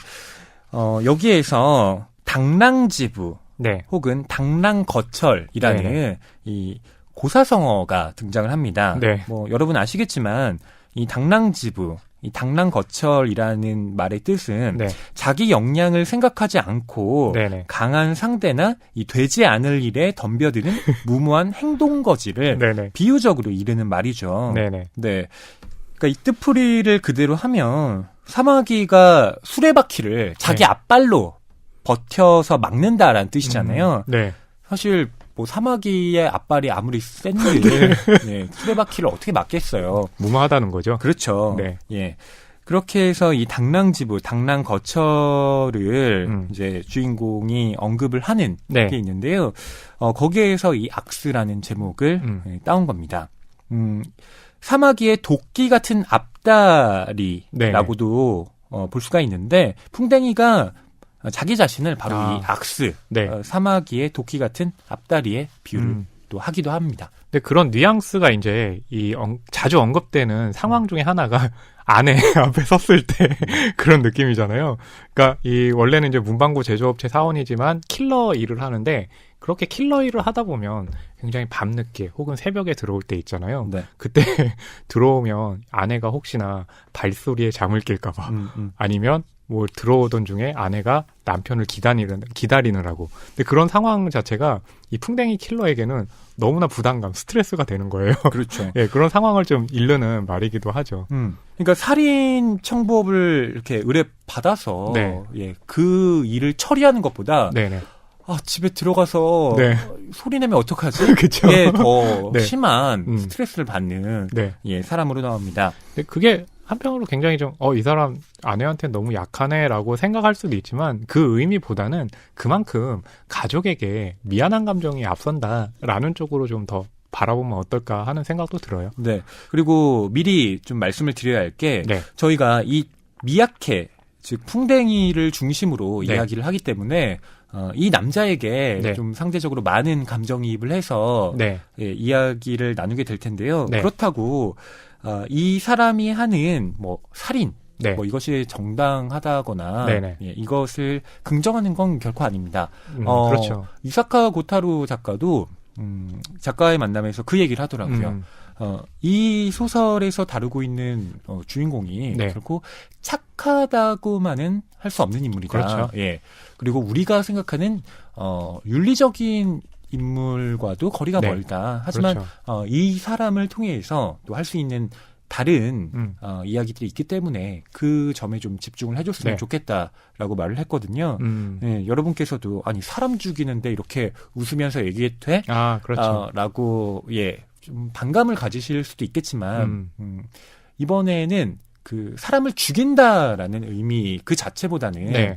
여기에서 당랑지부 네. 혹은 당랑거철이라는 네. 이 고사성어가 등장을 합니다. 네. 뭐 여러분 아시겠지만 이 당랑지부, 이 당랑거철이라는 말의 뜻은 네. 자기 역량을 생각하지 않고 네네. 강한 상대나 이 되지 않을 일에 덤벼드는 무모한 행동거지를 네네. 비유적으로 이르는 말이죠. 네네. 네. 그러니까 이 뜻풀이를 그대로 하면 사마귀가 수레바퀴를 자기 앞발로 버텨서 막는다라는 뜻이잖아요. 네. 사실 뭐 사마귀의 앞발이 아무리 센들 네, 수레바퀴를 어떻게 막겠어요. 무모하다는 거죠. 그렇죠. 네. 예. 그렇게 해서 이 당랑지부, 당랑거철을 이제 주인공이 언급을 하는 네. 게 있는데요. 거기에서 이 악스라는 제목을 따온 겁니다. 사마귀의 도끼 같은 앞다리라고도 볼 수가 있는데 풍뎅이가 자기 자신을 바로 이 악스, 네. 사마귀의 도끼 같은 앞다리에 비유를 또 하기도 합니다. 근데 그런 뉘앙스가 이제 자주 언급되는 상황 중에 하나가 아내 앞에 섰을 때 그런 느낌이잖아요. 그러니까 원래는 이제 문방구 제조업체 사원이지만 킬러 일을 하는데 그렇게 킬러 일을 하다 보면 굉장히 밤늦게 혹은 새벽에 들어올 때 있잖아요. 네. 그때 들어오면 아내가 혹시나 발소리에 잠을 깰까봐 아니면 뭐 들어오던 중에 아내가 남편을 기다리느라고. 근데 그런 상황 자체가 이 풍뎅이 킬러에게는 너무나 부담감, 스트레스가 되는 거예요. 그렇죠. 예, 그런 상황을 좀 이르는 말이기도 하죠. 그러니까 살인 청부업을 이렇게 의뢰받아서 네. 예, 그 일을 처리하는 것보다 네네. 집에 들어가서 네. 소리 내면 어떡하지? 그쵸. 이게 더 네. 심한 스트레스를 받는 네. 예, 사람으로 나옵니다. 근데 그게 한편으로 굉장히 좀 이 사람 아내한테 너무 약하네라고 생각할 수도 있지만 그 의미보다는 그만큼 가족에게 미안한 감정이 앞선다라는 쪽으로 좀 더 바라보면 어떨까 하는 생각도 들어요. 네. 그리고 미리 좀 말씀을 드려야 할 게 네. 저희가 이 미약해 즉 풍뎅이를 중심으로 네. 이야기를 하기 때문에 이 남자에게 네. 좀 상대적으로 많은 감정이입을 해서 네. 예, 이야기를 나누게 될 텐데요. 네. 그렇다고 이 사람이 하는 뭐 살인 네. 뭐 이것이 정당하다거나 네네. 예, 이것을 긍정하는 건 결코 아닙니다. 그렇죠. 이사카 고타루 작가도 작가의 만남에서 그 얘기를 하더라고요. 이 소설에서 다루고 있는 주인공이 네. 결코 착하다고만은 할 수 없는 인물이다. 그렇죠. 예. 그리고 우리가 생각하는 윤리적인 인물과도 거리가 네. 멀다. 하지만 그렇죠. 이 사람을 통해서 또 할 수 있는 다른 이야기들이 있기 때문에 그 점에 좀 집중을 해줬으면 네. 좋겠다라고 말을 했거든요. 예, 여러분께서도 아니 사람 죽이는데 이렇게 웃으면서 얘기해도 돼? 그렇죠. 라고 예, 좀 반감을 가지실 수도 있겠지만 이번에는 그 사람을 죽인다라는 의미 그 자체보다는 네.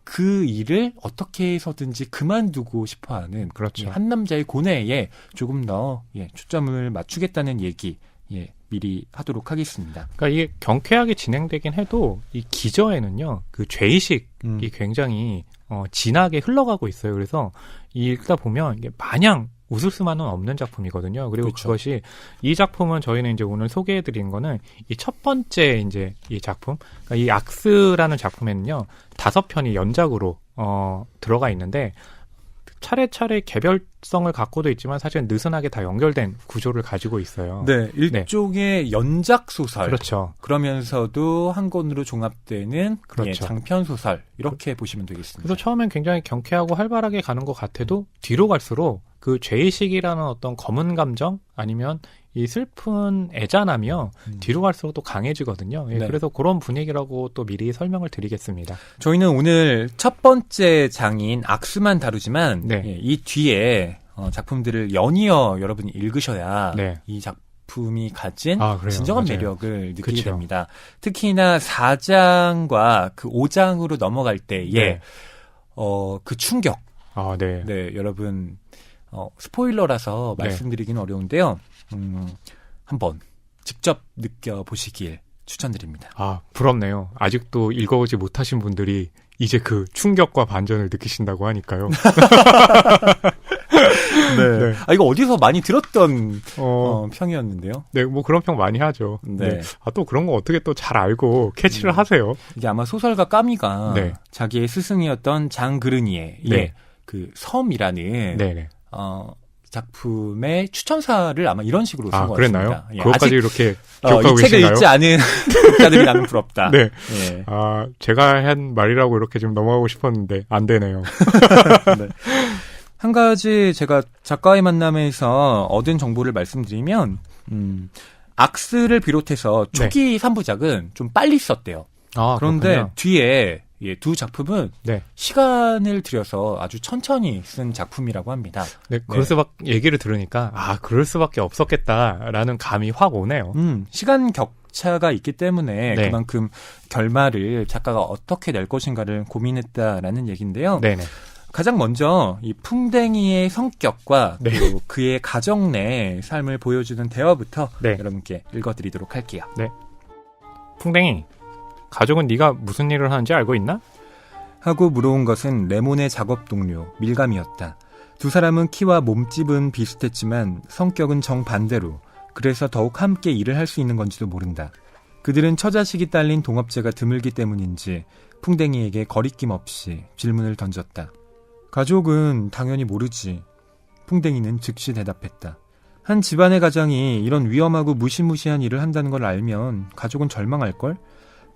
그 일을 어떻게 해서든지 그만두고 싶어하는 그렇죠. 한 남자의 고뇌에 조금 더 예, 초점을 맞추겠다는 얘기 예, 미리 하도록 하겠습니다. 그러니까 이게 경쾌하게 진행되긴 해도 이 기저에는요 그 죄의식이 굉장히 진하게 흘러가고 있어요. 그래서 읽다 보면 이게 마냥 웃을 수만은 없는 작품이거든요. 그리고 그렇죠. 그것이 이 작품은 저희는 이제 오늘 소개해드린 거는 이 첫 번째 이제 이 작품, 그러니까 이 악스라는 작품에는요 5편이 연작으로 들어가 있는데. 차례차례 개별성을 갖고도 있지만 사실 느슨하게 다 연결된 구조를 가지고 있어요. 네, 일종의 연작 소설. 그렇죠. 그러면서도 한 권으로 종합되는 그렇죠. 예, 장편 소설 이렇게 보시면 되겠습니다. 그래서 처음엔 굉장히 경쾌하고 활발하게 가는 것 같아도 뒤로 갈수록 그 죄의식이라는 어떤 검은 감정 아니면 이 슬픈 애잔함이요 뒤로 갈수록 또 강해지거든요. 예, 네. 그래서 그런 분위기라고 또 미리 설명을 드리겠습니다. 저희는 오늘 첫 번째 장인 악수만 다루지만 네. 예, 이 뒤에 작품들을 연이어 여러분이 읽으셔야 네. 이 작품이 가진 그래요. 진정한 맞아요. 매력을 느끼게 그쵸. 됩니다. 특히나 4장과 그 5장으로 넘어갈 때에 네. 그 충격. 네. 네, 여러분 스포일러라서 네. 말씀드리기는 어려운데요. 한번 직접 느껴보시길 추천드립니다. 부럽네요. 아직도 읽어보지 못하신 분들이 이제 그 충격과 반전을 느끼신다고 하니까요. 네. 이거 어디서 많이 들었던 평이었는데요. 네, 뭐 그런 평 많이 하죠. 네. 또 그런 거 어떻게 또 잘 알고 캐치를 하세요. 이게 아마 소설가 까미가 네. 자기의 스승이었던 장그르니에 네. 그 섬이라는 네네. 작품의 추천사를 아마 이런 식으로 쓴 것 그랬나요? 같습니다. 예, 그것까지 아직 이렇게 기억하고 이 책을 계신가요? 읽지 않은 독자들이 나는 부럽다. 네. 예. 제가 한 말이라고 이렇게 좀 넘어가고 싶었는데 안 되네요. 네. 한 가지 제가 작가의 만남에서 얻은 정보를 말씀드리면 악스를 비롯해서 초기 3부작은 좀 빨리 썼대요. 그런데 그렇군요. 뒤에 두 작품은 네. 시간을 들여서 아주 천천히 쓴 작품이라고 합니다. 네, 얘기를 들으니까 그럴 수밖에 없었겠다라는 감이 확 오네요. 시간 격차가 있기 때문에 네. 그만큼 결말을 작가가 어떻게 낼 것인가를 고민했다라는 얘기인데요. 네네. 가장 먼저 이 풍뎅이의 성격과 네. 그리고 그의 가정 내 삶을 보여주는 대화부터 네. 여러분께 읽어드리도록 할게요. 풍뎅이, 가족은 네가 무슨 일을 하는지 알고 있나? 하고 물어온 것은 레몬의 작업 동료 밀감이었다. 두 사람은 키와 몸집은 비슷했지만 성격은 정반대로, 그래서 더욱 함께 일을 할 수 있는 건지도 모른다. 그들은 처자식이 딸린 동업자가 드물기 때문인지 풍뎅이에게 거리낌 없이 질문을 던졌다. 가족은 당연히 모르지. 풍뎅이는 즉시 대답했다. 한 집안의 가장이 이런 위험하고 무시무시한 일을 한다는 걸 알면 가족은 절망할걸?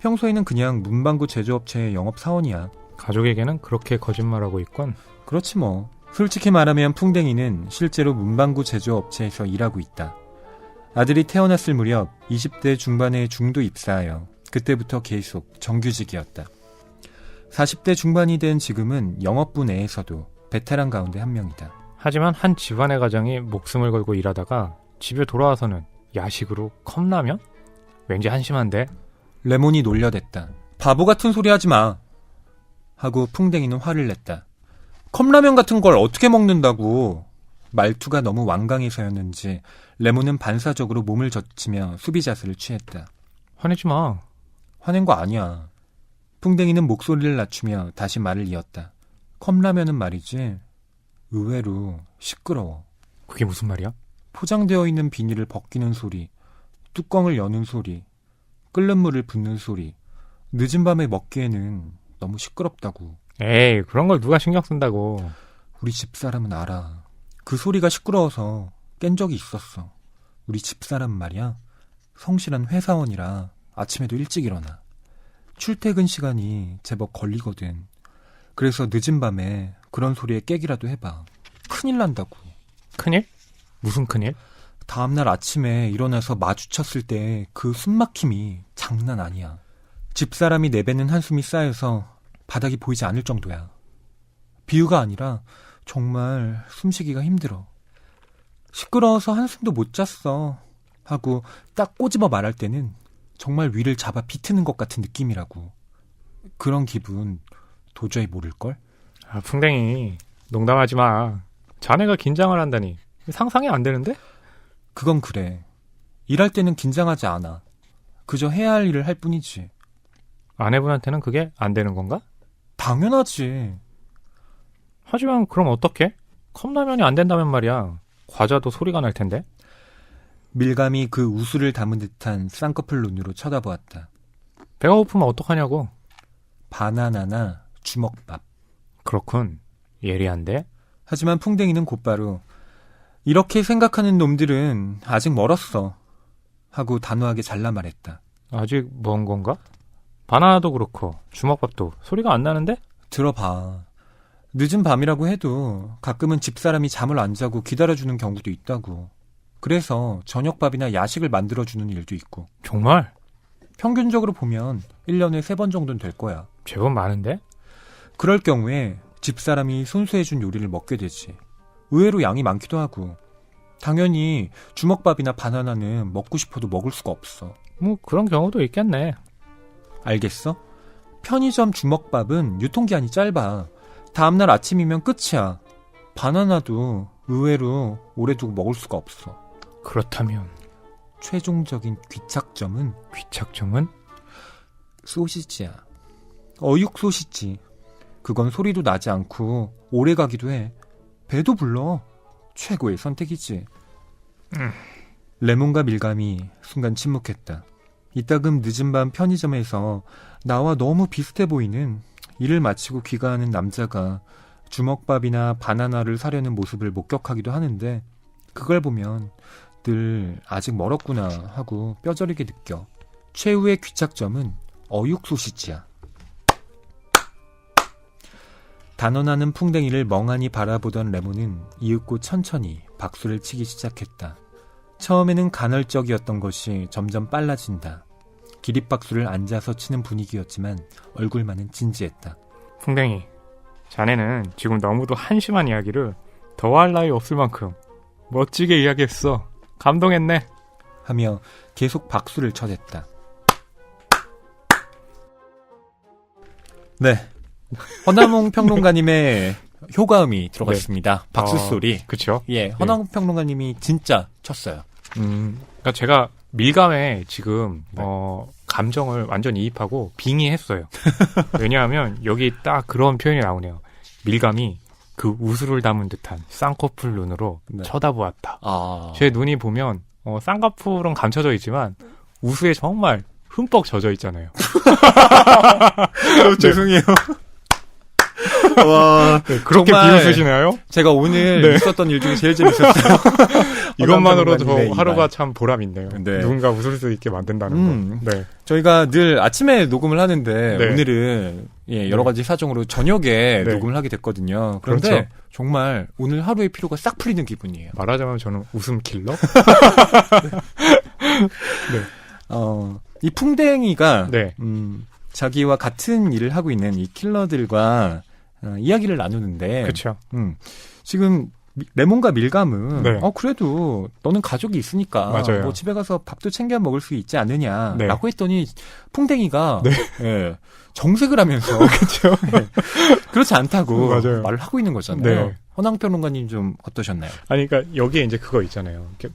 평소에는 그냥 문방구 제조업체의 영업사원이야. 가족에게는 그렇게 거짓말하고 있건. 그렇지 뭐. 솔직히 말하면 풍뎅이는 실제로 문방구 제조업체에서 일하고 있다. 아들이 태어났을 무렵 20대 중반에 중도 입사하여 그때부터 계속 정규직이었다. 40대 중반이 된 지금은 영업부 내에서도 베테랑 가운데 한 명이다. 하지만 한 집안의 가장이 목숨을 걸고 일하다가 집에 돌아와서는 야식으로 컵라면? 왠지 한심한데? 레몬이 놀려댔다. 바보 같은 소리 하지 마. 하고 풍뎅이는 화를 냈다. 컵라면 같은 걸 어떻게 먹는다고. 말투가 너무 완강해서였는지 레몬은 반사적으로 몸을 젖히며 수비 자세를 취했다. 화내지 마. 화낸 거 아니야. 풍뎅이는 목소리를 낮추며 다시 말을 이었다. 컵라면은 말이지 의외로 시끄러워. 그게 무슨 말이야? 포장되어 있는 비닐을 벗기는 소리, 뚜껑을 여는 소리, 끓는 물을 붓는 소리, 늦은 밤에 먹기에는 너무 시끄럽다고. 에이, 그런 걸 누가 신경 쓴다고. 우리 집사람은 알아. 그 소리가 시끄러워서 깬 적이 있었어. 우리 집사람 말이야. 성실한 회사원이라 아침에도 일찍 일어나. 출퇴근 시간이 제법 걸리거든. 그래서 늦은 밤에 그런 소리에 깨기라도 해봐. 큰일 난다고. 큰일? 무슨 큰일? 다음날 아침에 일어나서 마주쳤을 때 그 숨막힘이 장난 아니야. 집사람이 내뱉는 한숨이 쌓여서 바닥이 보이지 않을 정도야. 비유가 아니라 정말 숨쉬기가 힘들어. 시끄러워서 한숨도 못 잤어 하고 딱 꼬집어 말할 때는 정말 위를 잡아 비트는 것 같은 느낌이라고. 그런 기분 도저히 모를걸? 아, 풍뎅이. 농담하지 마. 자네가 긴장을 한다니. 상상이 안 되는데? 그건 그래. 일할 때는 긴장하지 않아. 그저 해야 할 일을 할 뿐이지. 아내분한테는 그게 안 되는 건가? 당연하지. 하지만 그럼 어떡해? 컵라면이 안 된다면 말이야. 과자도 소리가 날 텐데. 밀감이 그 우수를 담은 듯한 쌍꺼풀 눈으로 쳐다보았다. 배가 고프면 어떡하냐고. 바나나나 주먹밥. 그렇군. 예리한데? 하지만 풍뎅이는 곧바로 이렇게 생각하는 놈들은 아직 멀었어 하고 단호하게 잘라 말했다. 아직 먼 건가? 바나나도 그렇고 주먹밥도 소리가 안 나는데? 들어봐. 늦은 밤이라고 해도 가끔은 집사람이 잠을 안 자고 기다려주는 경우도 있다고. 그래서 저녁밥이나 야식을 만들어주는 일도 있고. 정말? 평균적으로 보면 1년에 3번 정도는 될 거야. 제법 많은데? 그럴 경우에 집사람이 손수해준 요리를 먹게 되지. 의외로 양이 많기도 하고. 당연히 주먹밥이나 바나나는 먹고 싶어도 먹을 수가 없어. 뭐 그런 경우도 있겠네. 알겠어? 편의점 주먹밥은 유통기한이 짧아. 다음날 아침이면 끝이야. 바나나도 의외로 오래 두고 먹을 수가 없어. 그렇다면 최종적인 귀착점은 소시지야. 어육 소시지. 그건 소리도 나지 않고 오래 가기도 해. 배도 불러. 최고의 선택이지. 레몬과 밀감이 순간 침묵했다. 이따금 늦은 밤 편의점에서 나와 너무 비슷해 보이는 일을 마치고 귀가하는 남자가 주먹밥이나 바나나를 사려는 모습을 목격하기도 하는데 그걸 보면 늘 아직 멀었구나 하고 뼈저리게 느껴. 최후의 귀착점은 어육 소시지야. 단언하는 풍뎅이를 멍하니 바라보던 레몬은 이윽고 천천히 박수를 치기 시작했다. 처음에는 간헐적이었던 것이 점점 빨라진다. 기립박수를 앉아서 치는 분위기였지만 얼굴만은 진지했다. 풍뎅이, 자네는 지금 너무도 한심한 이야기를 더할 나위 없을 만큼 멋지게 이야기했어. 감동했네. 하며 계속 박수를 쳐댔다. 네. 허남홍 평론가님의 효과음이 들어갔습니다. 박수 소리. 그쵸? 예, 허남홍 평론가님이 진짜 쳤어요. 그러니까 제가 밀감에 지금 네. 감정을 완전 이입하고 빙의했어요. 왜냐하면 여기 딱 그런 표현이 나오네요. 밀감이 그 우수를 담은 듯한 쌍꺼풀 눈으로 네. 쳐다보았다. 아. 제 눈이 보면 쌍꺼풀은 감춰져 있지만 우수에 정말 흠뻑 젖어 있잖아요. 죄송해요. 와, 네, 그렇게 정말 비웃으시나요? 제가 오늘 네. 있었던 일 중에 제일 재밌었어요. 이것만으로도 저 네, 하루가 참 보람 있네요. 네. 누군가 웃을 수 있게 만든다는 거. 네. 저희가 늘 아침에 녹음을 하는데 네. 오늘은 여러 가지 사정으로 저녁에 네. 녹음을 하게 됐거든요. 그런데 그렇죠. 정말 오늘 하루의 피로가 싹 풀리는 기분이에요. 말하자면 저는 웃음 킬러? 이 풍뎅이가 네. 자기와 같은 일을 하고 있는 이 킬러들과 이야기를 나누는데 그렇죠. 지금 레몬과 밀감은 네. 그래도 너는 가족이 있으니까 맞아요. 뭐 집에 가서 밥도 챙겨 먹을 수 있지 않느냐라고 네. 했더니 풍뎅이가 네. 예, 정색을 하면서 그렇죠. 그렇지 않다고 맞아요. 말을 하고 있는 거잖아요. 네. 허낭평론가님 좀 어떠셨나요? 아니, 그러니까 여기에 이제 그거 있잖아요. 이렇게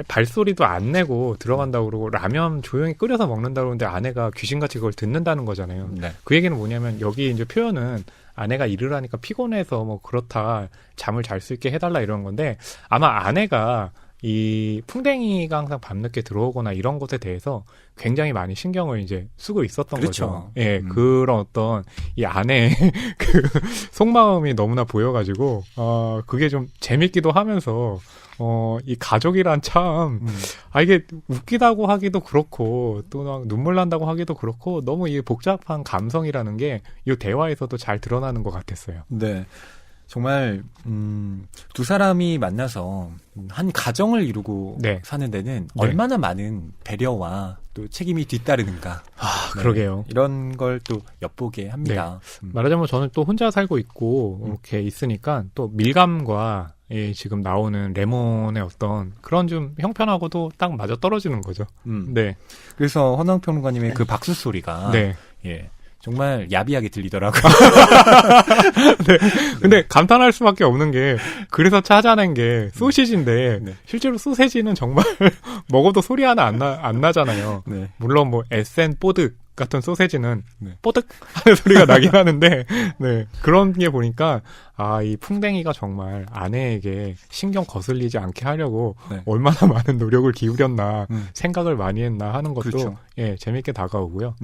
발소리도 안 내고 들어간다고 그러고 라면 조용히 끓여서 먹는다고 그러는데 아내가 귀신같이 그걸 듣는다는 거잖아요. 네. 그 얘기는 뭐냐면 여기 이제 표현은 아내가 일을 하니까 피곤해서 뭐 그렇다 잠을 잘 수 있게 해달라 이런 건데 아마 아내가 이 풍뎅이가 항상 밤늦게 들어오거나 이런 것에 대해서 굉장히 많이 신경을 이제 쓰고 있었던 그렇죠. 거죠. 예, 그런 어떤 이 아내의 그 속마음이 너무나 보여가지고 그게 좀 재밌기도 하면서 이 가족이란 참 이게 웃기다고 하기도 그렇고 또 막 눈물 난다고 하기도 그렇고 너무 이 복잡한 감성이라는 게 이 대화에서도 잘 드러나는 것 같았어요. 네. 정말 두 사람이 만나서 한 가정을 이루고 네. 사는 데는 네. 얼마나 많은 배려와 또 책임이 뒤따르는가. 네. 그러게요. 이런 걸 또 엿보게 합니다. 말하자면 저는 또 혼자 살고 있고 이렇게 있으니까 또 밀감과 지금 나오는 레몬의 어떤 그런 좀 형편하고도 딱 맞아 떨어지는 거죠. 네. 그래서 허낭평론가님의 그 박수 소리가 네. 예, 정말 야비하게 들리더라고요. 네. 근데 감탄할 수밖에 없는 게 그래서 찾아낸 게 소시지인데 네. 실제로 소세지는 정말 먹어도 소리 하나 안 나잖아요. 네. 물론 뭐 에센 뽀득 같은 소세지는 네. 뽀득 하는 소리가 나긴 하는데 네. 그런 게 보니까 이 풍뎅이가 정말 아내에게 신경 거슬리지 않게 하려고 네. 얼마나 많은 노력을 기울였나 생각을 생각을 많이 했나 하는 것도 그렇죠. 예, 재밌게 다가오고요.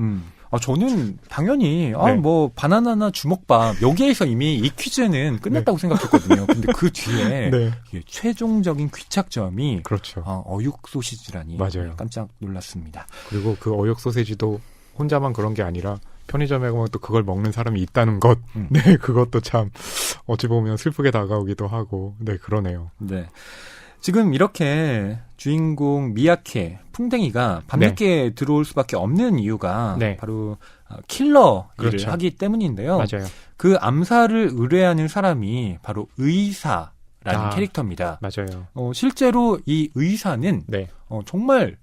저는 당연히 네. 뭐 바나나나 주먹밥 여기에서 이미 이 퀴즈는 끝났다고 생각했거든요. 근데 그 뒤에 네. 이게 최종적인 귀착점이 그렇죠. 어육 소시지라니 맞아요. 깜짝 놀랐습니다. 그리고 그 어육 소세지도 혼자만 그런 게 아니라 편의점에 가면 또 그걸 먹는 사람이 있다는 것. 네, 그것도 참 어찌 보면 슬프게 다가오기도 하고. 네, 그러네요. 네. 지금 이렇게 주인공 미야케 풍뎅이가 밤늦게 들어올 수밖에 없는 이유가 네. 바로 킬러 일을 그렇죠. 하기 때문인데요. 맞아요. 그 암살을 의뢰하는 사람이 바로 의사라는 캐릭터입니다. 맞아요. 실제로 이 의사는 네. 정말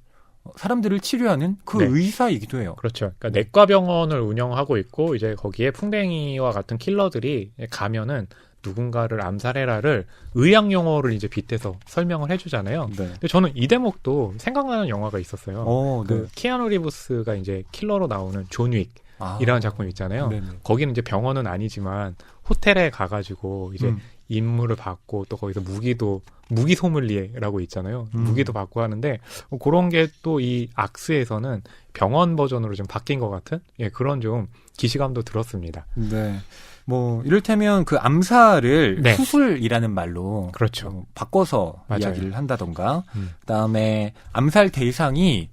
사람들을 치료하는 그 네. 의사이기도 해요. 그렇죠. 그러니까 내과 병원을 운영하고 있고 이제 거기에 풍뎅이와 같은 킬러들이 가면은 누군가를 암살해라를 의학 용어를 이제 빗대서 설명을 해주잖아요. 네. 근데 저는 이 대목도 생각나는 영화가 있었어요. 네. 키아누 리브스가 이제 킬러로 나오는 존 윅이라는 작품 있잖아요. 네네. 거기는 이제 병원은 아니지만 호텔에 가가지고 이제 임무를 받고 또 거기서 무기 소믈리에라고 있잖아요. 무기도 받고 하는데 그런 게 또 이 악스에서는 병원 버전으로 좀 바뀐 것 같은 그런 좀 기시감도 들었습니다. 네. 뭐 이를테면 그 암살을 네. 수술이라는 말로 그렇죠. 바꿔서 맞아요. 이야기를 한다던가 그다음에 암살 대상이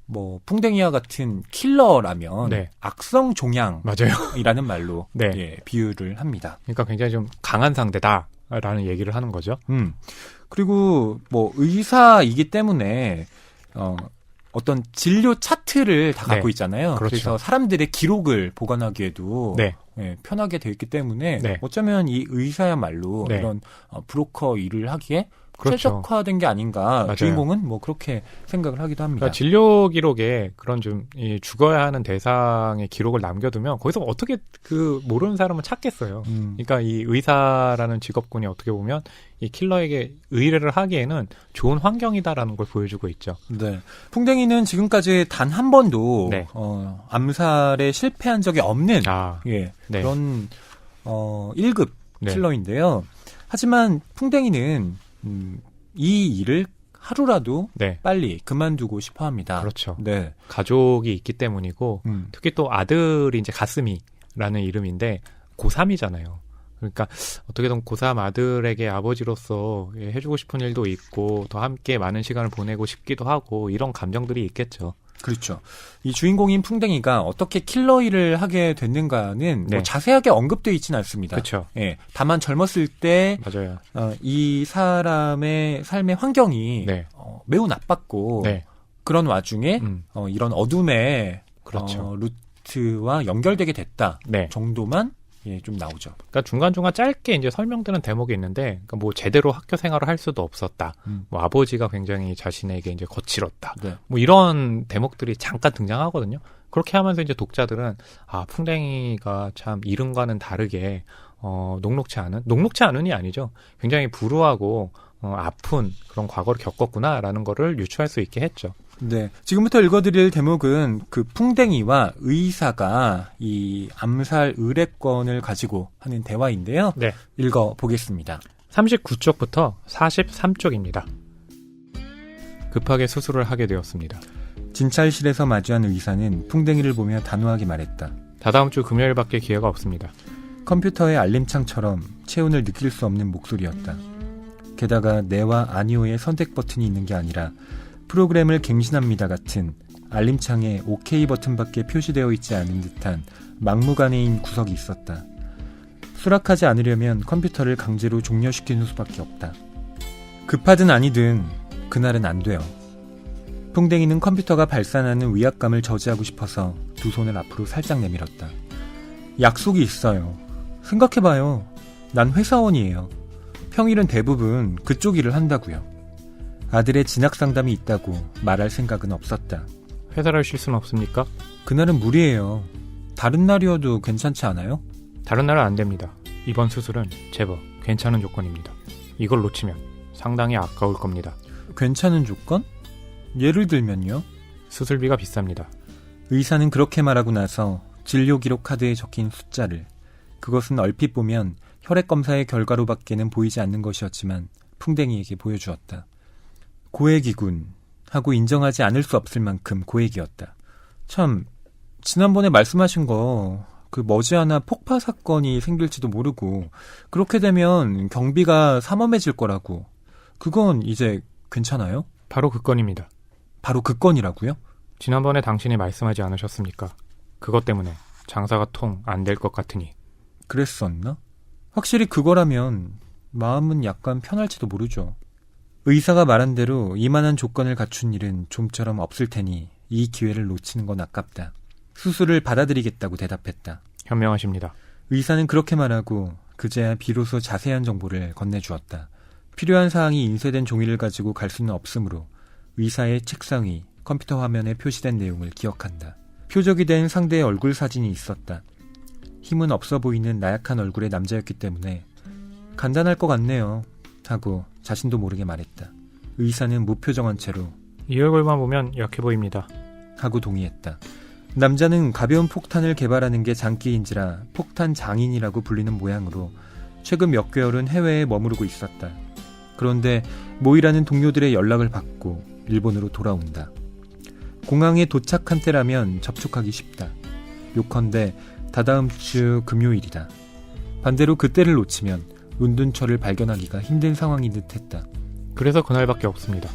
뭐 풍뎅이와 같은 킬러라면 네. 악성 종양이라는 맞아요. 말로 네. 비유를 합니다. 그러니까 굉장히 좀 강한 상대다라는 얘기를 하는 거죠. 그리고 뭐 의사이기 때문에 어떤 진료 차트를 다 갖고 네. 있잖아요. 그렇죠. 그래서 사람들의 기록을 보관하기에도 네. 편하게 되어 있기 때문에 네. 어쩌면 이 의사야말로 네. 이런 브로커 일을 하기에 그렇죠. 최적화된 게 아닌가. 맞아요. 주인공은 뭐 그렇게 생각을 하기도 합니다. 그러니까 진료 기록에 그런 좀 죽어야 하는 대상의 기록을 남겨두면 거기서 어떻게 그 모르는 사람을 찾겠어요. 그러니까 이 의사라는 직업군이 어떻게 보면 이 킬러에게 의뢰를 하기에는 좋은 환경이다라는 걸 보여주고 있죠. 네. 풍뎅이는 지금까지 단 한 번도 네. 암살에 실패한 적이 없는 네. 그런 1급 네. 킬러인데요. 하지만 풍뎅이는 이 일을 하루라도 네. 빨리 그만두고 싶어 합니다. 그렇죠. 네. 가족이 있기 때문이고 특히 또 아들이 이제 가스미라는 이름인데 고3이잖아요. 그러니까 어떻게든 고3 아들에게 아버지로서 해주고 싶은 일도 있고 더 함께 많은 시간을 보내고 싶기도 하고 이런 감정들이 있겠죠. 그렇죠. 이 주인공인 풍뎅이가 어떻게 킬러 일을 하게 됐는가는 네. 뭐 자세하게 언급되어 있지는 않습니다. 그렇죠. 예, 다만 젊었을 때 맞아요. 이 사람의 삶의 환경이 네. 매우 나빴고 네. 그런 와중에 이런 어둠의 그렇죠. 루트와 연결되게 됐다 네. 정도만 좀 나오죠. 그러니까 중간중간 짧게 이제 설명되는 대목이 있는데, 그러니까 뭐 제대로 학교 생활을 할 수도 없었다. 뭐 아버지가 굉장히 자신에게 이제 거칠었다. 네. 뭐 이런 대목들이 잠깐 등장하거든요. 그렇게 하면서 이제 독자들은 아, 풍뎅이가 참 이름과는 다르게 녹록치 않은이 아니죠. 굉장히 불우하고 아픈 그런 과거를 겪었구나라는 거를 유추할 수 있게 했죠. 네. 지금부터 읽어드릴 대목은 그 풍뎅이와 의사가 이 암살 의뢰권을 가지고 하는 대화인데요. 네. 읽어보겠습니다. 39쪽부터 43쪽입니다. 급하게 수술을 하게 되었습니다. 진찰실에서 마주한 의사는 풍뎅이를 보며 단호하게 말했다. 다다음 주 금요일밖에 기회가 없습니다. 컴퓨터의 알림창처럼 체온을 느낄 수 없는 목소리였다. 게다가 네와 아니오의 선택 버튼이 있는 게 아니라 프로그램을 갱신합니다 같은 알림창에 OK 버튼밖에 표시되어 있지 않은 듯한 막무가내인 구석이 있었다. 수락하지 않으려면 컴퓨터를 강제로 종료시키는 수밖에 없다. 급하든 아니든 그날은 안 돼요. 풍뎅이는 컴퓨터가 발산하는 위압감을 저지하고 싶어서 두 손을 앞으로 살짝 내밀었다. 약속이 있어요. 생각해봐요. 난 회사원이에요. 평일은 대부분 그쪽 일을 한다고요. 아들의 진학 상담이 있다고 말할 생각은 없었다. 회사를 쉴 수는 없습니까? 그날은 무리예요. 다른 날이어도 괜찮지 않아요? 다른 날은 안 됩니다. 이번 수술은 제법 괜찮은 조건입니다. 이걸 놓치면 상당히 아까울 겁니다. 괜찮은 조건? 예를 들면요? 수술비가 비쌉니다. 의사는 그렇게 말하고 나서 진료기록 카드에 적힌 숫자를, 그것은 얼핏 보면 혈액검사의 결과로밖에는 보이지 않는 것이었지만 풍뎅이에게 보여주었다. 고액이군 하고 인정하지 않을 수 없을 만큼 고액이었다. 참, 지난번에 말씀하신 거 그 머지않아 폭파 사건이 생길지도 모르고 그렇게 되면 경비가 삼엄해질 거라고. 그건 이제 괜찮아요? 바로 그 건입니다. 바로 그 건이라고요? 지난번에 당신이 말씀하지 않으셨습니까? 그것 때문에 장사가 통 안 될 것 같으니. 그랬었나? 확실히 그거라면 마음은 약간 편할지도 모르죠. 의사가 말한 대로 이만한 조건을 갖춘 일은 좀처럼 없을 테니 이 기회를 놓치는 건 아깝다. 수술을 받아들이겠다고 대답했다. 현명하십니다. 의사는 그렇게 말하고 그제야 비로소 자세한 정보를 건네주었다. 필요한 사항이 인쇄된 종이를 가지고 갈 수는 없으므로 의사의 책상 위 컴퓨터 화면에 표시된 내용을 기억한다. 표적이 된 상대의 얼굴 사진이 있었다. 힘은 없어 보이는 나약한 얼굴의 남자였기 때문에 간단할 것 같네요 하고 자신도 모르게 말했다. 의사는 무표정한 채로 이 얼굴만 보면 약해 보입니다. 하고 동의했다. 남자는 가벼운 폭탄을 개발하는 게 장기인지라 폭탄 장인이라고 불리는 모양으로 최근 몇 개월은 해외에 머무르고 있었다. 그런데 모이라는 동료들의 연락을 받고 일본으로 돌아온다. 공항에 도착한 때라면 접촉하기 쉽다. 요컨대 다다음 주 금요일이다. 반대로 그때를 놓치면 운둔처를 발견하기가 힘든 상황인 듯했다. 그래서 그날밖에 없습니다.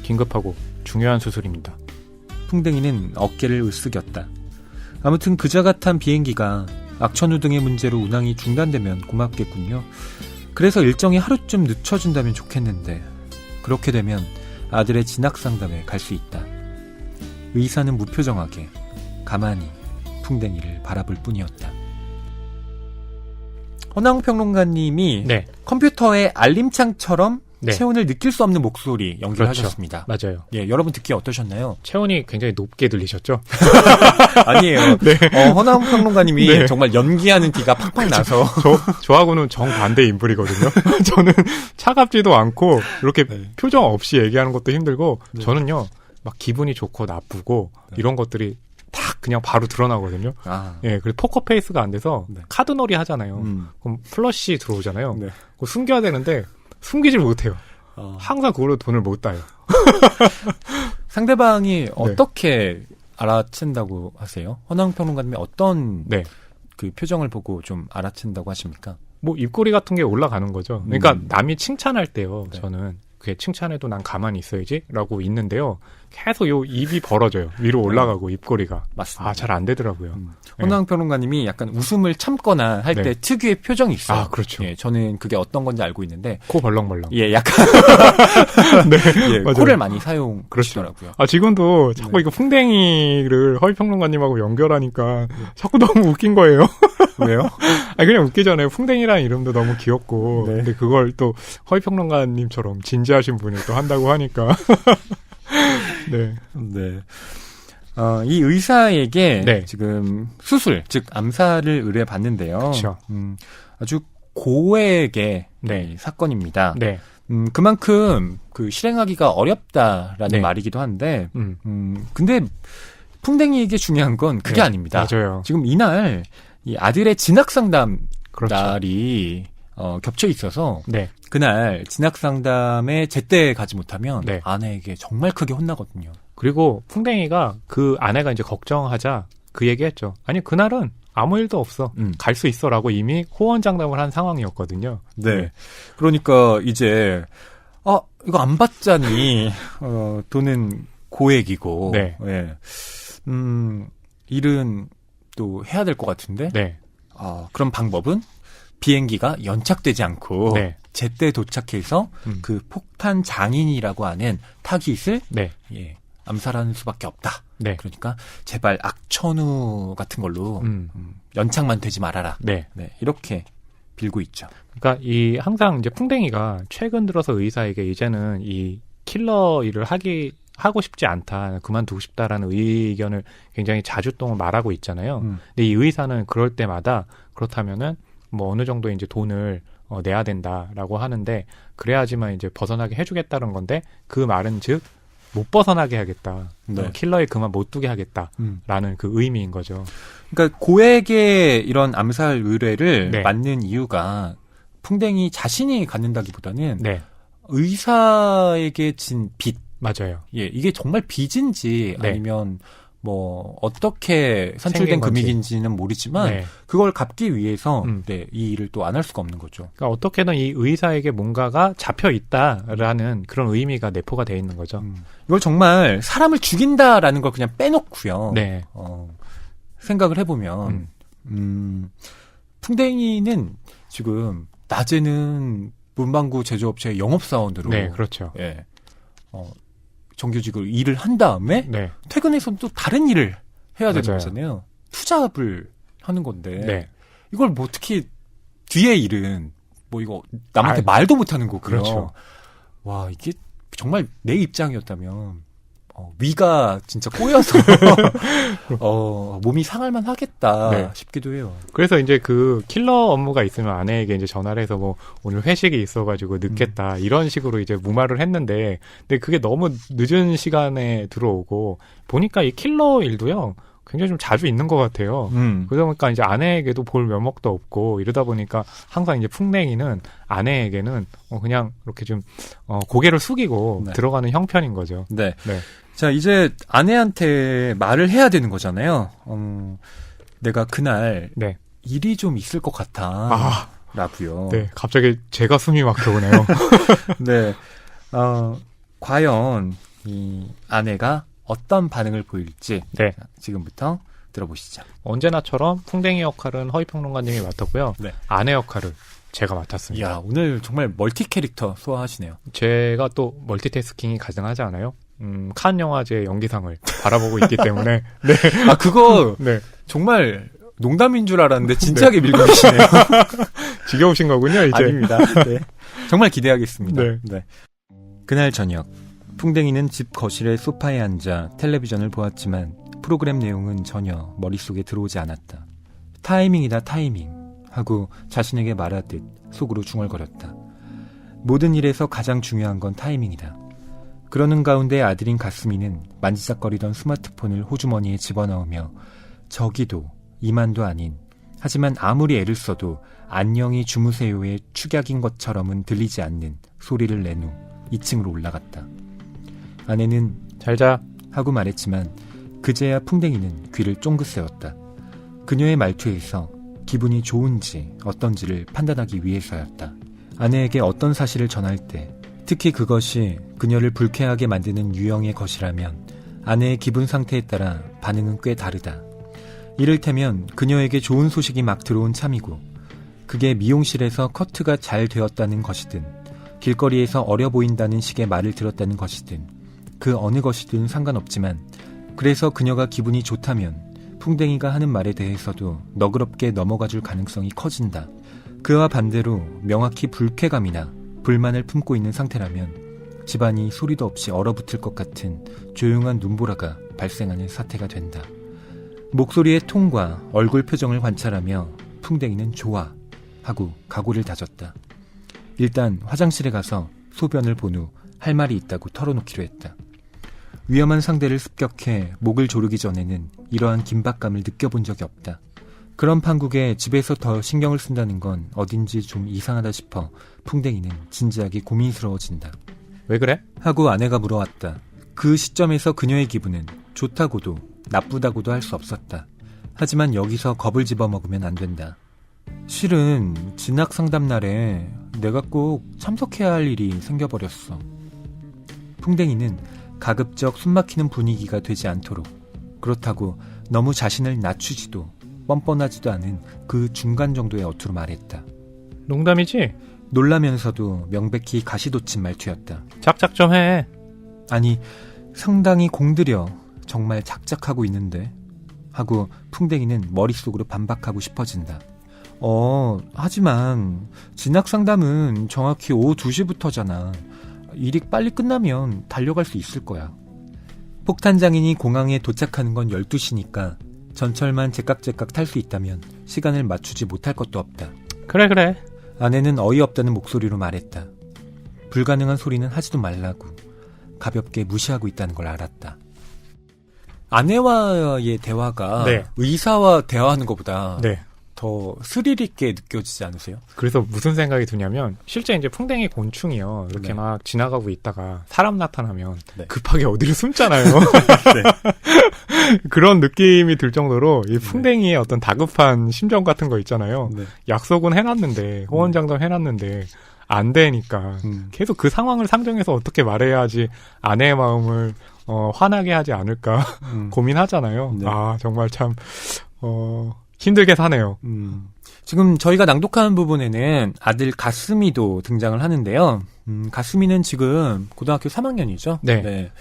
긴급하고 중요한 수술입니다. 풍뎅이는 어깨를 으쓱였다. 아무튼 그자 같은 비행기가 악천후 등의 문제로 운항이 중단되면 고맙겠군요. 그래서 일정이 하루쯤 늦춰진다면 좋겠는데 그렇게 되면 아들의 진학 상담에 갈 수 있다. 의사는 무표정하게 가만히 풍뎅이를 바라볼 뿐이었다. 허나웅 평론가님이 네. 컴퓨터의 알림창처럼 네. 체온을 느낄 수 없는 목소리 연기하셨습니다. 그렇죠. 맞아요. 예, 여러분 듣기 어떠셨나요? 체온이 굉장히 높게 들리셨죠? 아니에요. 네. 허나웅 평론가님이 네. 정말 연기하는 기가 팍팍 나서 저하고는 정반대 인물이거든요. 저는 차갑지도 않고 이렇게 네. 표정 없이 얘기하는 것도 힘들고 네. 저는요 막 기분이 좋고 나쁘고 네. 이런 것들이 딱 그냥 바로 드러나거든요. 아. 예, 그리고 포커페이스가 안 돼서 네. 카드놀이 하잖아요. 음. 그럼 플러시 들어오잖아요. 네. 그거 숨겨야 되는데 숨기질 못해요. 항상 그걸로 돈을 못 따요. 상대방이 어떻게 알아챈다고 하세요? 허나웅평론가님이 어떤 네. 그 표정을 보고 좀 알아챈다고 하십니까? 뭐 입꼬리 같은 게 올라가는 거죠. 그러니까 음. 남이 칭찬할 때요. 네. 저는 그게 칭찬해도 난 가만히 있어야지라고 있는데요. 계속 요 입이 벌어져요. 위로 올라가고 입꼬리가. 맞습니다. 아, 잘 안 되더라고요. 네. 허나웅평론가님이 약간 웃음을 참거나 할 때 네. 특유의 표정이 있어요. 아, 그렇죠. 예, 저는 그게 어떤 건지 알고 있는데 코 벌렁벌렁. 예, 약간 네. 예, 맞아요. 코를 많이 사용하시더라고요. 아, 지금도 자꾸 네. 이거 풍뎅이를 허위평론가님하고 연결하니까 자꾸 너무 웃긴 거예요. 왜요? 아, 그냥 웃기잖아요. 풍뎅이라는 이름도 너무 귀엽고. 네. 근데 그걸 또 허위평론가님처럼 진지하신 분이 또 한다고 하니까. 네. 네. 이 의사에게 네. 지금 수술, 즉 암살을 의뢰받는데요. 그렇죠. 아주 고액의 네. 이 사건입니다. 네. 그만큼 그 실행하기가 어렵다라는 네. 말이기도 한데, 근데 풍뎅이에게 중요한 건 그게 네. 아닙니다. 맞아요. 지금 이날 이 아들의 진학상담 그렇죠. 날이 겹쳐 있어서 네. 그날 진학상담에 제때 가지 못하면 네. 아내에게 정말 크게 혼나거든요. 그리고 풍뎅이가 그 아내가 이제 걱정하자 그 얘기했죠. 아니, 그날은 아무 일도 없어. 갈 수 있어라고 이미 호언장담을 한 상황이었거든요. 네. 그러니까 이제 이거 안 받자니 돈은 고액이고 네. 예. 일은 또 해야 될 것 같은데 네. 그럼 방법은 비행기가 연착되지 않고 네. 제때 도착해서 그 폭탄 장인이라고 하는 타깃을 네. 예, 암살하는 수밖에 없다. 네. 그러니까 제발 악천후 같은 걸로 연착만 되지 말아라. 네. 네, 이렇게 빌고 있죠. 그러니까 항상 이제 풍뎅이가 최근 들어서 의사에게 이제는 이 킬러 일을 하고 싶지 않다, 그만두고 싶다라는 의견을 굉장히 자주 동안 말하고 있잖아요. 근데 이 의사는 그럴 때마다 그렇다면은 뭐 어느 정도 이제 돈을 내야 된다라고 하는데 그래야지만 이제 벗어나게 해주겠다는 건데 그 말은 즉 못 벗어나게 하겠다, 네. 킬러에 그만 못 두게 하겠다라는 그 의미인 거죠. 그러니까 고액의 이런 암살 의뢰를 네. 맞는 이유가 풍뎅이 자신이 갖는다기보다는 네, 의사에게 진 빚, 맞아요. 예, 이게 정말 빚인지 네. 아니면 뭐 어떻게 산출된 생긴 건지. 금액인지는 모르지만 네. 그걸 갚기 위해서 음. 네, 이 일을 또 안 할 수가 없는 거죠. 그러니까 어떻게든 이 의사에게 뭔가가 잡혀 있다라는 그런 의미가 내포가 돼 있는 거죠. 이걸 정말 사람을 죽인다라는 걸 그냥 빼놓고요. 네. 생각을 해보면 풍뎅이는 지금 낮에는 문방구 제조업체 영업사원으로 네, 그렇죠. 예, 정규직으로 일을 한 다음에 네. 퇴근해서 또 다른 일을 해야 되는 맞아요. 거잖아요. 투잡을 하는 건데 네. 이걸 뭐 어떻게 뒤에 일은 뭐 이거 남한테 아, 말도 못하는 거고요. 그렇죠. 와, 이게 정말 내 입장이었다면 위가 진짜 꼬여서 몸이 상할만 하겠다 네. 싶기도 해요. 그래서 이제 그 킬러 업무가 있으면 아내에게 이제 전화를 해서 뭐 오늘 회식이 있어가지고 늦겠다 이런 식으로 이제 무마를 했는데, 근데 그게 너무 늦은 시간에 들어오고 보니까 이 킬러 일도요 굉장히 좀 자주 있는 것 같아요. 그러다 보니까 이제 아내에게도 볼 면목도 없고 이러다 보니까 항상 이제 풍뎅이는 아내에게는 그냥 이렇게 좀 고개를 숙이고 네. 들어가는 형편인 거죠. 네. 네. 자, 이제 아내한테 말을 해야 되는 거잖아요. 내가 그날 네. 일이 좀 있을 것 같아. 아, 라고요. 네. 갑자기 제가 숨이 막혀오네요. 네. 과연 이 아내가 어떤 반응을 보일지 네. 지금부터 들어보시죠. 언제나처럼 풍뎅이 역할은 허위평론가님이 맡았고요. 네. 아내 역할을 제가 맡았습니다. 이야, 오늘 정말 멀티 캐릭터 소화하시네요. 제가 또 멀티태스킹이 가능하지 않아요? 칸 영화제 연기상을 바라보고 있기 때문에. 네. 아, 그거 네. 정말 농담인 줄 알았는데 진지하게 밀고 계시네요. 지겨우신 거군요, 이제. 아닙니다. 네. 정말 기대하겠습니다. 네. 그날 저녁, 풍뎅이는 집 거실의 소파에 앉아 텔레비전을 보았지만 프로그램 내용은 전혀 머릿속에 들어오지 않았다. 타이밍이다, 타이밍 하고 자신에게 말하듯 속으로 중얼거렸다. 모든 일에서 가장 중요한 건 타이밍이다. 그러는 가운데 아들인 가스미는 만지작거리던 스마트폰을 호주머니에 집어넣으며 저기도 이만도 아닌, 하지만 아무리 애를 써도 안녕히 주무세요의 축약인 것처럼은 들리지 않는 소리를 낸 후 2층으로 올라갔다. 아내는 잘자. 하고 말했지만 그제야 풍뎅이는 귀를 쫑긋 세웠다. 그녀의 말투에서 기분이 좋은지 어떤지를 판단하기 위해서였다. 아내에게 어떤 사실을 전할 때, 특히 그것이 그녀를 불쾌하게 만드는 유형의 것이라면 아내의 기분 상태에 따라 반응은 꽤 다르다. 이를테면 그녀에게 좋은 소식이 막 들어온 참이고 그게 미용실에서 커트가 잘 되었다는 것이든 길거리에서 어려 보인다는 식의 말을 들었다는 것이든 그 어느 것이든 상관없지만, 그래서 그녀가 기분이 좋다면 풍뎅이가 하는 말에 대해서도 너그럽게 넘어가줄 가능성이 커진다. 그와 반대로 명확히 불쾌감이나 불만을 품고 있는 상태라면 집안이 소리도 없이 얼어붙을 것 같은 조용한 눈보라가 발생하는 사태가 된다. 목소리의 톤과 얼굴 표정을 관찰하며 풍뎅이는 좋아 하고 각오를 다졌다. 일단 화장실에 가서 소변을 본 후 할 말이 있다고 털어놓기로 했다. 위험한 상대를 습격해 목을 조르기 전에는 이러한 긴박감을 느껴본 적이 없다. 그런 판국에 집에서 더 신경을 쓴다는 건 어딘지 좀 이상하다 싶어 풍뎅이는 진지하게 고민스러워진다. 왜 그래? 하고 아내가 물어왔다. 그 시점에서 그녀의 기분은 좋다고도 나쁘다고도 할 수 없었다. 하지만 여기서 겁을 집어먹으면 안 된다. 실은 진학 상담 날에 내가 꼭 참석해야 할 일이 생겨버렸어. 풍뎅이는 가급적 숨막히는 분위기가 되지 않도록, 그렇다고 너무 자신을 낮추지도 뻔뻔하지도 않은 그 중간 정도의 어투로 말했다. 농담이지? 놀라면서도 명백히 가시돋친 말투였다. 작작 좀 해. 아니, 상당히 공들여 정말 작작하고 있는데 하고 풍뎅이는 머릿속으로 반박하고 싶어진다. 하지만 진학 상담은 정확히 오후 2시부터잖아. 일이 빨리 끝나면 달려갈 수 있을 거야. 폭탄장인이 공항에 도착하는 건 12시니까 전철만 제깍제깍 탈 수 있다면 시간을 맞추지 못할 것도 없다. 그래. 아내는 어이없다는 목소리로 말했다. 불가능한 소리는 하지도 말라고 가볍게 무시하고 있다는 걸 알았다. 아내와의 대화가 네. 의사와 대화하는 것보다 네. 더 스릴 있게 느껴지지 않으세요? 그래서 무슨 생각이 드냐면 실제 이제 풍뎅이 곤충이요. 이렇게 네. 막 지나가고 있다가 사람 나타나면 네. 급하게 어디로 숨잖아요. 그런 느낌이 들 정도로 이 풍뎅이의 어떤 다급한 심정 같은 거 있잖아요. 네. 약속은 해놨는데 호언장담 해놨는데 안 되니까 계속 그 상황을 상정해서 어떻게 말해야 하지 아내의 마음을 화나게 하지 않을까 고민하잖아요. 네. 아 정말 참 힘들게 사네요. 지금 저희가 낭독한 부분에는 아들 가스미도 등장을 하는데요. 가스미는 지금 고등학교 3학년이죠. 네.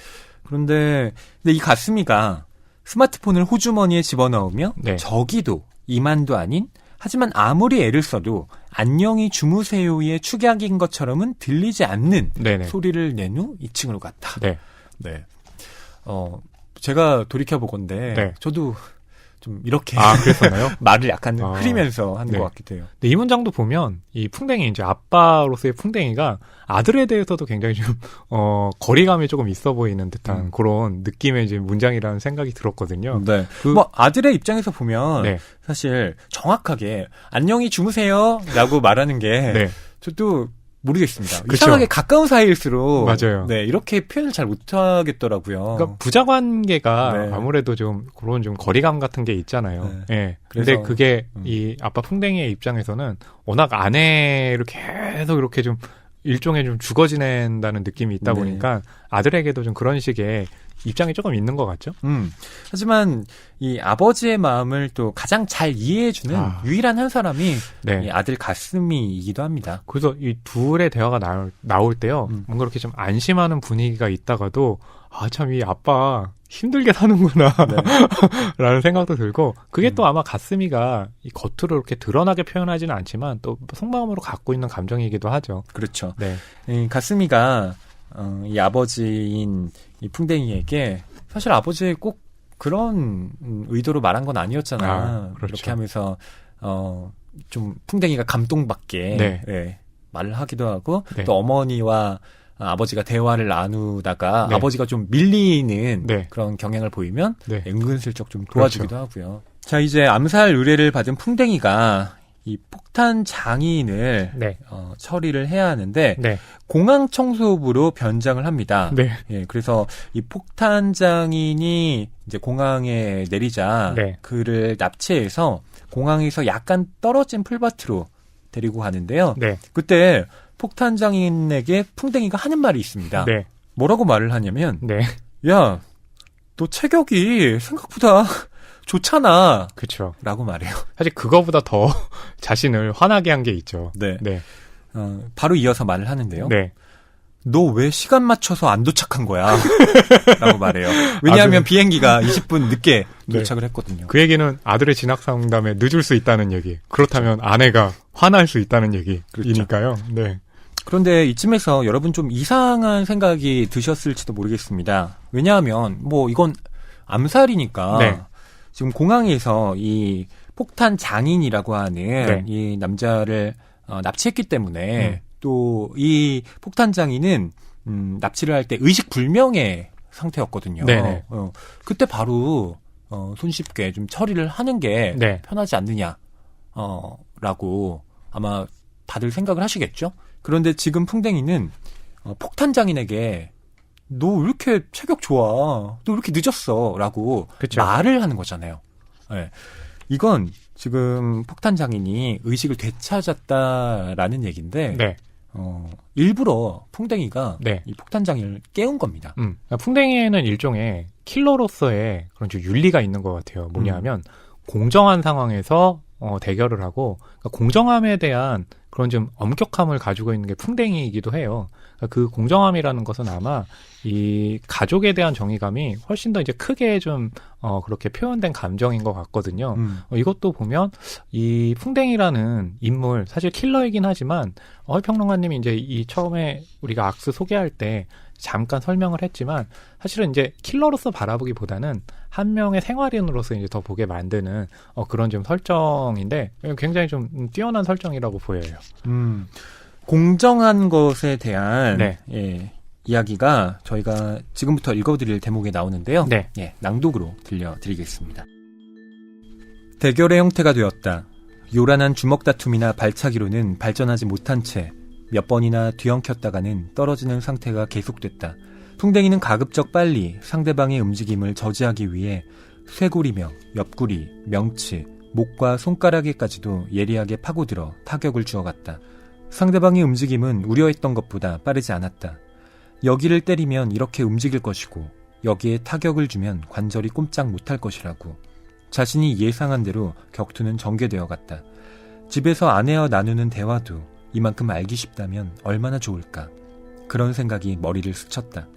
그런데 이 가스미가 스마트폰을 호주머니에 집어넣으며 네. 저기도 이만도 아닌, 하지만 아무리 애를 써도 안녕히 주무세요의 축약인 것처럼은 들리지 않는 네네. 소리를 낸 후 2층으로 갔다. 네. 네. 제가 돌이켜보건데 네. 저도 좀 이렇게 그랬었나요? 말을 약간 아, 흐리면서 하는 네. 것 같기도 해요. 근데 이 문장도 보면 이 풍뎅이 이제 아빠로서의 풍뎅이가 아들에 대해서도 굉장히 좀 거리감이 조금 있어 보이는 듯한 그런 느낌의 이제 문장이라는 생각이 들었거든요. 네. 뭐 아들의 입장에서 보면 네. 사실 정확하게 안녕히 주무세요라고 말하는 게 네. 저도 모르겠습니다. 그쵸. 이상하게 가까운 사이일수록 맞아요. 네, 이렇게 표현을 잘 못하겠더라고요. 그러니까 부자 관계가 네. 아무래도 좀 그런 좀 거리감 같은 게 있잖아요. 네. 예. 그래서, 근데 그게 이 아빠 풍뎅이의 입장에서는 워낙 아내를 계속 이렇게 좀 일종의 좀 죽어 지낸다는 느낌이 있다 네. 보니까 아들에게도 좀 그런 식의 입장이 조금 있는 것 같죠? 하지만 이 아버지의 마음을 또 가장 잘 이해해주는 유일한 한 사람이 네. 이 아들 가스미이기도 합니다. 그래서 이 둘의 대화가 나올 때요. 뭔가 이렇게 좀 안심하는 분위기가 있다가도 참 이 아빠 힘들게 사는구나 네. 라는 생각도 들고 그게 또 아마 가스미가 이 겉으로 이렇게 드러나게 표현하지는 않지만 또 속마음으로 갖고 있는 감정이기도 하죠. 그렇죠. 네. 이 가스미가 이 아버지인 이 풍뎅이에게 사실 아버지 꼭 그런 의도로 말한 건 아니었잖아. 그렇죠. 이렇게 하면서 좀 풍뎅이가 감동받게 네. 네, 말을 하기도 하고 네. 또 어머니와 아버지가 대화를 나누다가 네. 아버지가 좀 밀리는 네. 그런 경향을 보이면 네. 은근슬쩍 좀 도와주기도 하고요. 자, 이제 암살 의뢰를 받은 풍뎅이가 이 폭탄 장인을 네. 처리를 해야 하는데 네. 공항 청소부로 변장을 합니다. 네. 예, 그래서 이 폭탄 장인이 이제 공항에 내리자 네. 그를 납치해서 공항에서 약간 떨어진 풀밭으로 데리고 가는데요. 네. 그때 폭탄 장인에게 풍뎅이가 하는 말이 있습니다. 네. 뭐라고 말을 하냐면 네. 야, 너 체격이 생각보다 좋잖아. 그쵸. 라고 말해요. 사실 그거보다 더 자신을 화나게 한 게 있죠. 네. 네. 바로 이어서 말을 하는데요. 네. 너 왜 시간 맞춰서 안 도착한 거야? 라고 말해요. 왜냐하면 비행기가 20분 늦게 네. 도착을 했거든요. 그 얘기는 아들의 진학 상담에 늦을 수 있다는 얘기. 그렇다면 아내가 화날 수 있다는 얘기이니까요. 네. 그런데 이쯤에서 여러분 좀 이상한 생각이 드셨을지도 모르겠습니다. 왜냐하면 뭐 이건 암살이니까 네. 지금 공항에서 이 폭탄 장인이라고 하는 네. 이 남자를 납치했기 때문에 또 이 폭탄 장인은 납치를 할 때 의식 불명의 상태였거든요. 네네. 그때 바로 손쉽게 좀 처리를 하는 게 네. 편하지 않느냐 라고 아마 다들 생각을 하시겠죠? 그런데 지금 풍뎅이는 폭탄 장인에게 너 왜 이렇게 체격 좋아? 너 왜 이렇게 늦었어? 라고 그쵸. 말을 하는 거잖아요. 네. 이건 지금 폭탄 장인이 의식을 되찾았다라는 얘기인데 네. 일부러 풍뎅이가 네. 이 폭탄 장인을 깨운 겁니다. 풍뎅이에는 일종의 킬러로서의 그런 좀 윤리가 있는 것 같아요. 뭐냐 하면 공정한 상황에서 대결을 하고 그러니까 공정함에 대한 그런 좀 엄격함을 가지고 있는 게 풍뎅이이기도 해요. 그러니까 그 공정함이라는 것은 아마 이 가족에 대한 정의감이 훨씬 더 이제 크게 좀 그렇게 표현된 감정인 것 같거든요. 이것도 보면 이 풍뎅이라는 인물 사실 킬러이긴 하지만 평론가님이 이제 이 처음에 우리가 악스 소개할 때 잠깐 설명을 했지만 사실은 이제 킬러로서 바라보기보다는 한 명의 생활인으로서 이제 더 보게 만드는 그런 좀 설정인데 굉장히 좀 뛰어난 설정이라고 보여요. 공정한 것에 대한 네. 예, 이야기가 저희가 지금부터 읽어드릴 대목에 나오는데요. 네. 예, 낭독으로 들려드리겠습니다. 대결의 형태가 되었다. 요란한 주먹 다툼이나 발차기로는 발전하지 못한 채 몇 번이나 뒤엉켰다가는 떨어지는 상태가 계속됐다. 풍뎅이는 가급적 빨리 상대방의 움직임을 저지하기 위해 쇄골이며 옆구리, 명치, 목과 손가락에까지도 예리하게 파고들어 타격을 주어갔다. 상대방의 움직임은 우려했던 것보다 빠르지 않았다. 여기를 때리면 이렇게 움직일 것이고 여기에 타격을 주면 관절이 꼼짝 못할 것이라고. 자신이 예상한 대로 격투는 전개되어 갔다. 집에서 아내와 나누는 대화도 이만큼 알기 쉽다면 얼마나 좋을까. 그런 생각이 머리를 스쳤다.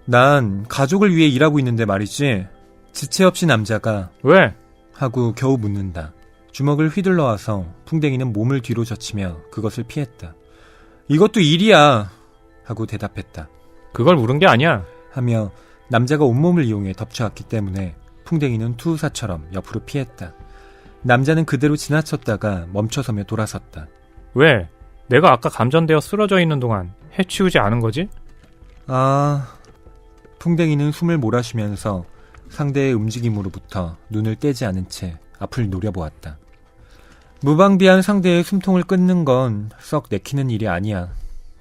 난 가족을 위해 일하고 있는데 말이지. 지체 없이 남자가 왜? 하고 겨우 묻는다. 주먹을 휘둘러 와서 풍뎅이는 몸을 뒤로 젖히며 그것을 피했다. 이것도 일이야 하고 대답했다. 그걸 물은 게 아니야. 하며 남자가 온몸을 이용해 덮쳐왔기 때문에 풍뎅이는 투사처럼 옆으로 피했다. 남자는 그대로 지나쳤다가 멈춰서며 돌아섰다. 왜? 내가 아까 감전되어 쓰러져 있는 동안 해치우지 않은 거지? 풍뎅이는 숨을 몰아쉬면서 상대의 움직임으로부터 눈을 떼지 않은 채 앞을 노려보았다. 무방비한 상대의 숨통을 끊는 건 썩 내키는 일이 아니야.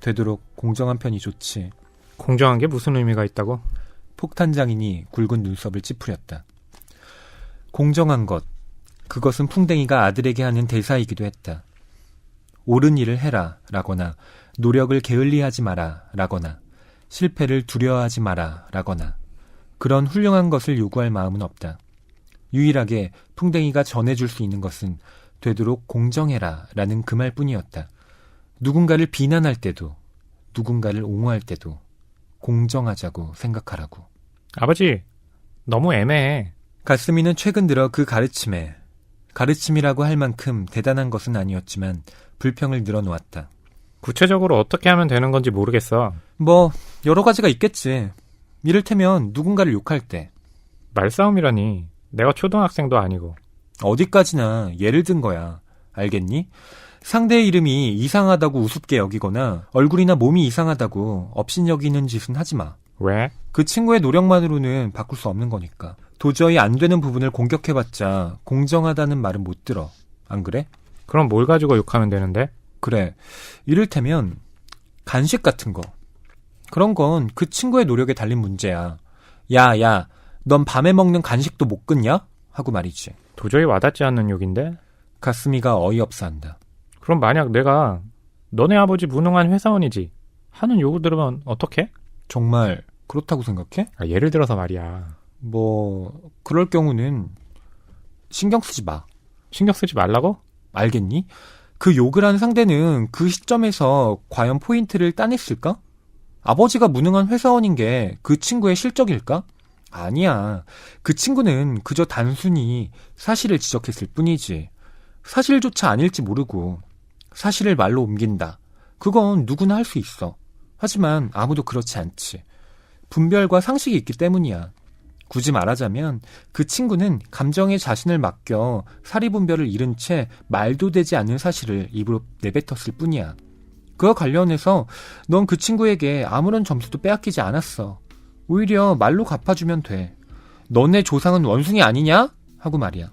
되도록 공정한 편이 좋지. 공정한 게 무슨 의미가 있다고? 폭탄 장인이 굵은 눈썹을 찌푸렸다. 공정한 것, 그것은 풍뎅이가 아들에게 하는 대사이기도 했다. 옳은 일을 해라 라거나 노력을 게을리하지 마라 라거나 실패를 두려워하지 마라 라거나 그런 훌륭한 것을 요구할 마음은 없다. 유일하게 풍뎅이가 전해줄 수 있는 것은 되도록 공정해라 라는 그 말뿐이었다. 누군가를 비난할 때도 누군가를 옹호할 때도 공정하자고 생각하라고. 아버지, 너무 애매해. 가스미는 최근 들어 그 가르침이라고 할 만큼 대단한 것은 아니었지만 불평을 늘어놓았다. 구체적으로 어떻게 하면 되는 건지 모르겠어. 뭐 여러 가지가 있겠지. 이를테면 누군가를 욕할 때. 말싸움이라니. 내가 초등학생도 아니고. 어디까지나 예를 든 거야. 알겠니? 상대의 이름이 이상하다고 우습게 여기거나 얼굴이나 몸이 이상하다고 업신여기는 짓은 하지 마. 왜? 그 친구의 노력만으로는 바꿀 수 없는 거니까. 도저히 안 되는 부분을 공격해봤자 공정하다는 말은 못 들어. 안 그래? 그럼 뭘 가지고 욕하면 되는데? 그래. 이를테면 간식 같은 거. 그런 건 그 친구의 노력에 달린 문제야. 야, 넌 밤에 먹는 간식도 못 끊냐? 하고 말이지. 도저히 와닿지 않는 욕인데? 가스미가 어이없어 한다. 그럼 만약 내가 너네 아버지 무능한 회사원이지 하는 욕을 들으면 어떡해? 정말 그렇다고 생각해? 예를 들어서 말이야. 그럴 경우는 신경 쓰지 마. 신경 쓰지 말라고? 알겠니? 그 욕을 한 상대는 그 시점에서 과연 포인트를 따냈을까? 아버지가 무능한 회사원인 게 그 친구의 실적일까? 아니야. 그 친구는 그저 단순히 사실을 지적했을 뿐이지. 사실조차 아닐지 모르고 사실을 말로 옮긴다. 그건 누구나 할 수 있어. 하지만 아무도 그렇지 않지. 분별과 상식이 있기 때문이야. 굳이 말하자면 그 친구는 감정에 자신을 맡겨 사리분별을 잃은 채 말도 되지 않는 사실을 입으로 내뱉었을 뿐이야. 그와 관련해서 넌 그 친구에게 아무런 점수도 빼앗기지 않았어. 오히려 말로 갚아주면 돼. 너네 조상은 원숭이 아니냐? 하고 말이야.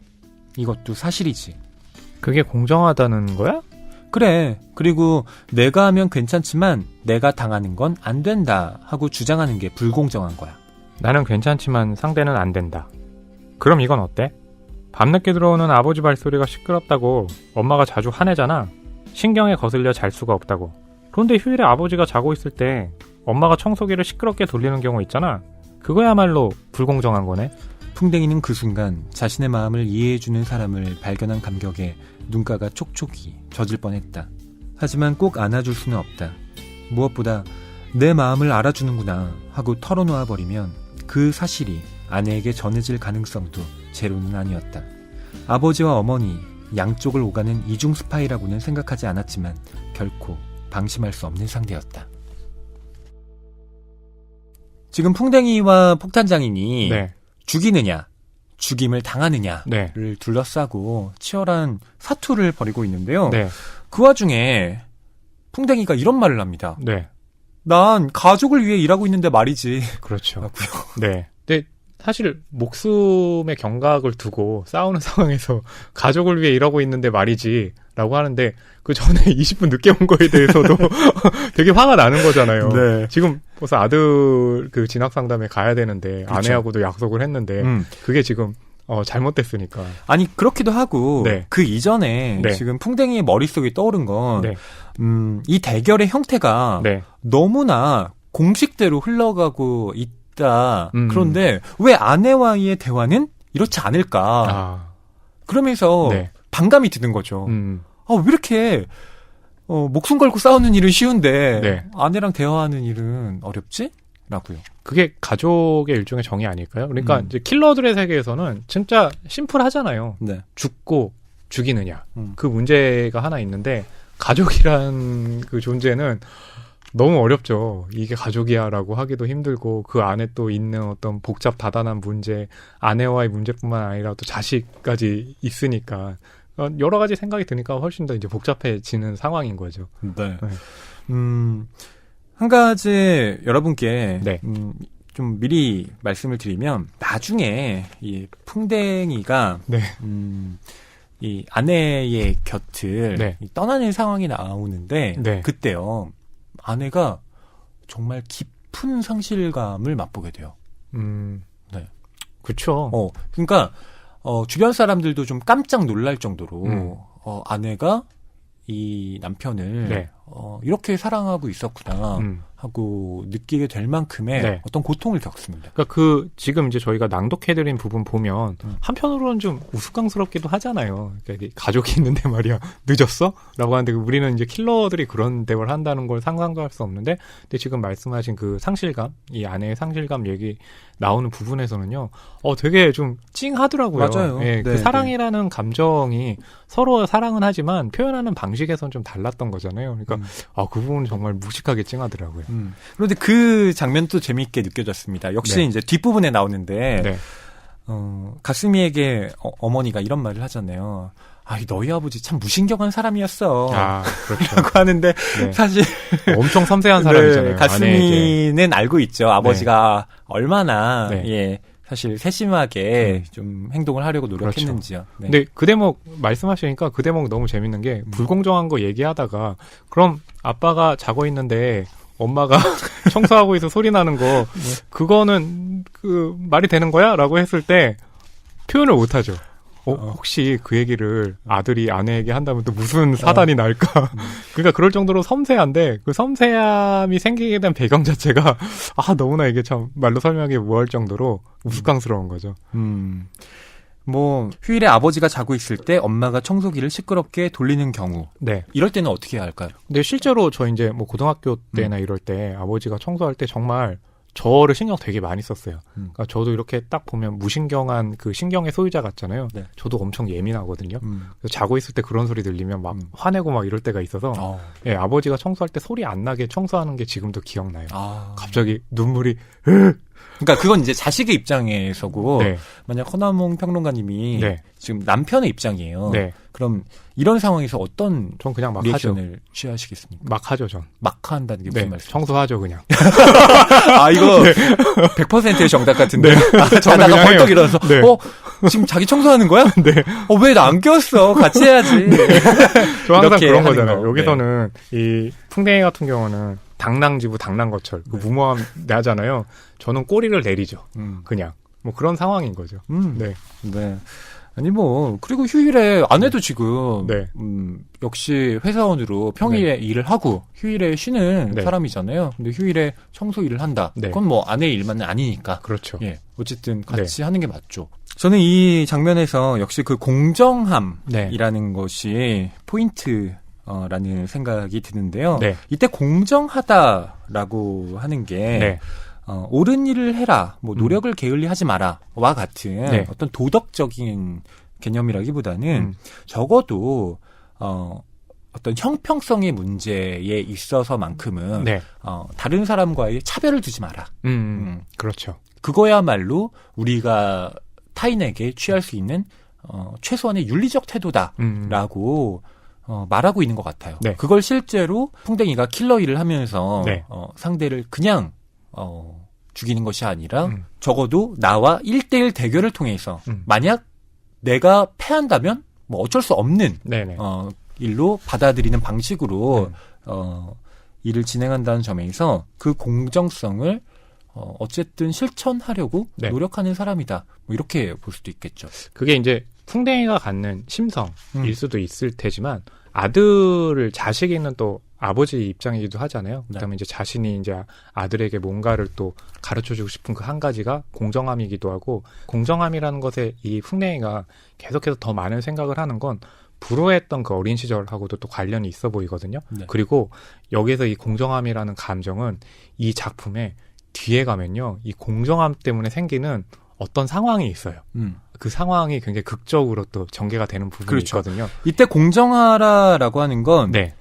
이것도 사실이지. 그게 공정하다는 거야? 그래. 그리고 내가 하면 괜찮지만 내가 당하는 건 안 된다 하고 주장하는 게 불공정한 거야. 나는 괜찮지만 상대는 안 된다. 그럼 이건 어때? 밤늦게 들어오는 아버지 발소리가 시끄럽다고 엄마가 자주 화내잖아. 신경에 거슬려 잘 수가 없다고. 그런데 휴일에 아버지가 자고 있을 때 엄마가 청소기를 시끄럽게 돌리는 경우 있잖아. 그거야말로 불공정한 거네. 풍뎅이는 그 순간 자신의 마음을 이해해주는 사람을 발견한 감격에 눈가가 촉촉이 젖을 뻔했다. 하지만 꼭 안아줄 수는 없다. 무엇보다 내 마음을 알아주는구나 하고 털어놓아 버리면 그 사실이 아내에게 전해질 가능성도 제로는 아니었다. 아버지와 어머니 양쪽을 오가는 이중 스파이라고는 생각하지 않았지만 결코 방심할 수 없는 상대였다. 지금 풍뎅이와 폭탄장인이 네. 죽이느냐, 죽임을 당하느냐를 네. 둘러싸고 치열한 사투를 벌이고 있는데요. 네. 그 와중에 풍뎅이가 이런 말을 합니다. 네. 난 가족을 위해 일하고 있는데 말이지. 그렇죠. 라고요. 네. 근데 사실 목숨의 경각을 두고 싸우는 상황에서 가족을 위해 일하고 있는데 말이지 라고 하는데 그 전에 20분 늦게 온 거에 대해서도 되게 화가 나는 거잖아요. 네. 지금 벌써 아들 그 진학 상담에 가야 되는데 그렇죠. 아내하고도 약속을 했는데 그게 지금 잘못됐으니까. 아니 그렇기도 하고 네. 그 이전에 네. 지금 풍뎅이의 머릿속에 떠오른 건 네. 이 대결의 형태가 네. 너무나 공식대로 흘러가고 있다. 그런데 왜 아내와의 대화는 이렇지 않을까? 아. 그러면서 네. 반감이 드는 거죠. 왜 이렇게 목숨 걸고 싸우는 일은 쉬운데 네. 아내랑 대화하는 일은 어렵지? 라고요. 그게 가족의 일종의 정의 아닐까요? 그러니까 이제 킬러들의 세계에서는 진짜 심플하잖아요. 네. 죽고 죽이느냐. 그 문제가 하나 있는데 가족이란 그 존재는 너무 어렵죠. 이게 가족이야라고 하기도 힘들고 그 안에 또 있는 어떤 복잡 다단한 문제, 아내와의 문제뿐만 아니라 또 자식까지 있으니까 여러 가지 생각이 드니까 훨씬 더 이제 복잡해지는 상황인 거죠. 네. 네. 한 가지 여러분께 네. 좀 미리 말씀을 드리면 나중에 이 풍뎅이가 네. 이 아내의 곁을 네. 떠나는 상황이 나오는데 네. 그때요 아내가 정말 깊은 상실감을 맛보게 돼요. 네. 그렇죠. 그러니까 주변 사람들도 좀 깜짝 놀랄 정도로 아내가 이 남편을 네. 이렇게 사랑하고 있었구나 하고 느끼게 될 만큼의 네. 어떤 고통을 겪습니다. 그러니까 지금 이제 저희가 낭독해드린 부분 보면 한편으로는 좀 우스꽝스럽기도 하잖아요. 그러니까 가족이 있는데 말이야 늦었어? 라고 하는데 우리는 이제 킬러들이 그런 대화를 한다는 걸 상상도 할 수 없는데 근데 지금 말씀하신 그 상실감, 이 아내의 상실감 얘기 나오는 부분에서는요. 되게 좀 찡하더라고요. 맞아요. 예, 네, 그 사랑이라는 감정이 서로 사랑은 하지만 표현하는 방식에선 좀 달랐던 거잖아요. 그러니까 그 부분은 정말 무식하게 찡하더라고요. 그런데 그 장면도 재미있게 느껴졌습니다. 역시 네. 이제 뒷부분에 나오는데 네. 가스미에게 어머니가 이런 말을 하잖아요. 너희 아버지 참 무신경한 사람이었어. 아, 그렇죠. 라고 하는데, 네. 사실. 엄청 섬세한 사람이잖아요. 네, 가스미는 알고 있죠. 아버지가 얼마나, 네. 예, 사실 세심하게 좀 행동을 하려고 노력했는지요. 그렇죠. 네. 근데 그 대목 말씀하시니까 그 대목 너무 재밌는 게 불공정한 거 얘기하다가 그럼 아빠가 자고 있는데 엄마가 청소하고 있어 소리 나는 거 그거는 그 말이 되는 거야? 라고 했을 때 표현을 못 하죠. 혹시 그 얘기를 아들이 아내에게 한다면 또 무슨 사단이 날까? 그러니까 그럴 정도로 섬세한데 그 섬세함이 생기게 된 배경 자체가 너무나 이게 참 말로 설명하기 뭐할 정도로 우스꽝스러운 거죠. 뭐 휴일에 아버지가 자고 있을 때 엄마가 청소기를 시끄럽게 돌리는 경우. 네. 이럴 때는 어떻게 해야 할까요? 근데 실제로 저 이제 뭐 고등학교 때나 이럴 때 아버지가 청소할 때 정말 저를 신경 되게 많이 썼어요. 그러니까 저도 이렇게 딱 보면 무신경한 그 신경의 소유자 같잖아요. 네. 저도 엄청 예민하거든요. 그래서 자고 있을 때 그런 소리 들리면 막 화내고 막 이럴 때가 있어서 예, 아버지가 청소할 때 소리 안 나게 청소하는 게 지금도 기억나요. 갑자기 눈물이 그러니까 그건 이제 자식의 입장에서고 네. 만약 허남몽 평론가님이 네. 지금 남편의 입장이에요. 네. 그럼 이런 상황에서 어떤 전 그냥 막 하죠. 리액션을 취하시겠습니까? 막 하죠, 전. 막 한다는 게 무슨 네. 말이죠? 청소하죠, 그냥. 이거 100%의 정답 같은데. 저는 자다가 그냥 벌떡 해요. 일어나서 네. 지금 자기 청소하는 거야? 네. 왜 나 안 꼈어? 같이 해야지. 저 항상 이렇게 그런 하는 거잖아요. 거. 여기서는 이 풍뎅이 같은 경우는 당랑지부 당랑거철 그 무모함 나잖아요. 저는 꼬리를 내리죠. 그냥 뭐 그런 상황인 거죠. 네. 네. 아니 그리고 휴일에 아내도 지금 네. 역시 회사원으로 평일에 일을 하고 휴일에 쉬는 네. 사람이잖아요. 근데 휴일에 청소 일을 한다. 네. 그건 뭐 아내의 일만은 아니니까. 그렇죠. 예. 어쨌든 같이 하는 게 맞죠. 저는 이 장면에서 역시 그 공정함이라는 것이 포인트 라는 생각이 드는데요. 네. 이때 공정하다라고 하는 게 네. 옳은 일을 해라, 노력을 게을리하지 마라와 같은 네. 어떤 도덕적인 개념이라기보다는 적어도 어떤 형평성의 문제에 있어서만큼은 네. 다른 사람과의 차별을 두지 마라. 그렇죠. 그거야말로 우리가 타인에게 취할 수 있는 최소한의 윤리적 태도다라고 말하고 있는 것 같아요. 네. 그걸 실제로 풍뎅이가 킬러 일을 하면서 네. 상대를 그냥 죽이는 것이 아니라 적어도 나와 1대1 대결을 통해서 만약 내가 패한다면 뭐 어쩔 수 없는 네네. 일로 받아들이는 방식으로 일을 진행한다는 점에서 그 공정성을 어쨌든 실천하려고 네. 노력하는 사람이다. 뭐 이렇게 볼 수도 있겠죠. 그게 이제 풍뎅이가 갖는 심성일 수도 있을 테지만 아들을 자식이 있는 또 아버지 입장이기도 하잖아요. 네. 그다음에 이제 자신이 이제 아들에게 뭔가를 또 가르쳐주고 싶은 그 한 가지가 공정함이기도 하고 공정함이라는 것에 이 풍뎅이가 계속해서 더 많은 생각을 하는 건 불우했던 그 어린 시절하고도 또 관련이 있어 보이거든요. 네. 그리고 여기서 이 공정함이라는 감정은 이 작품에 뒤에 가면요, 이 공정함 때문에 생기는 어떤 상황이 있어요. 그 상황이 굉장히 극적으로 또 전개가 되는 부분이 그렇죠. 있거든요. 이때 공정하라라고 하는 건 네,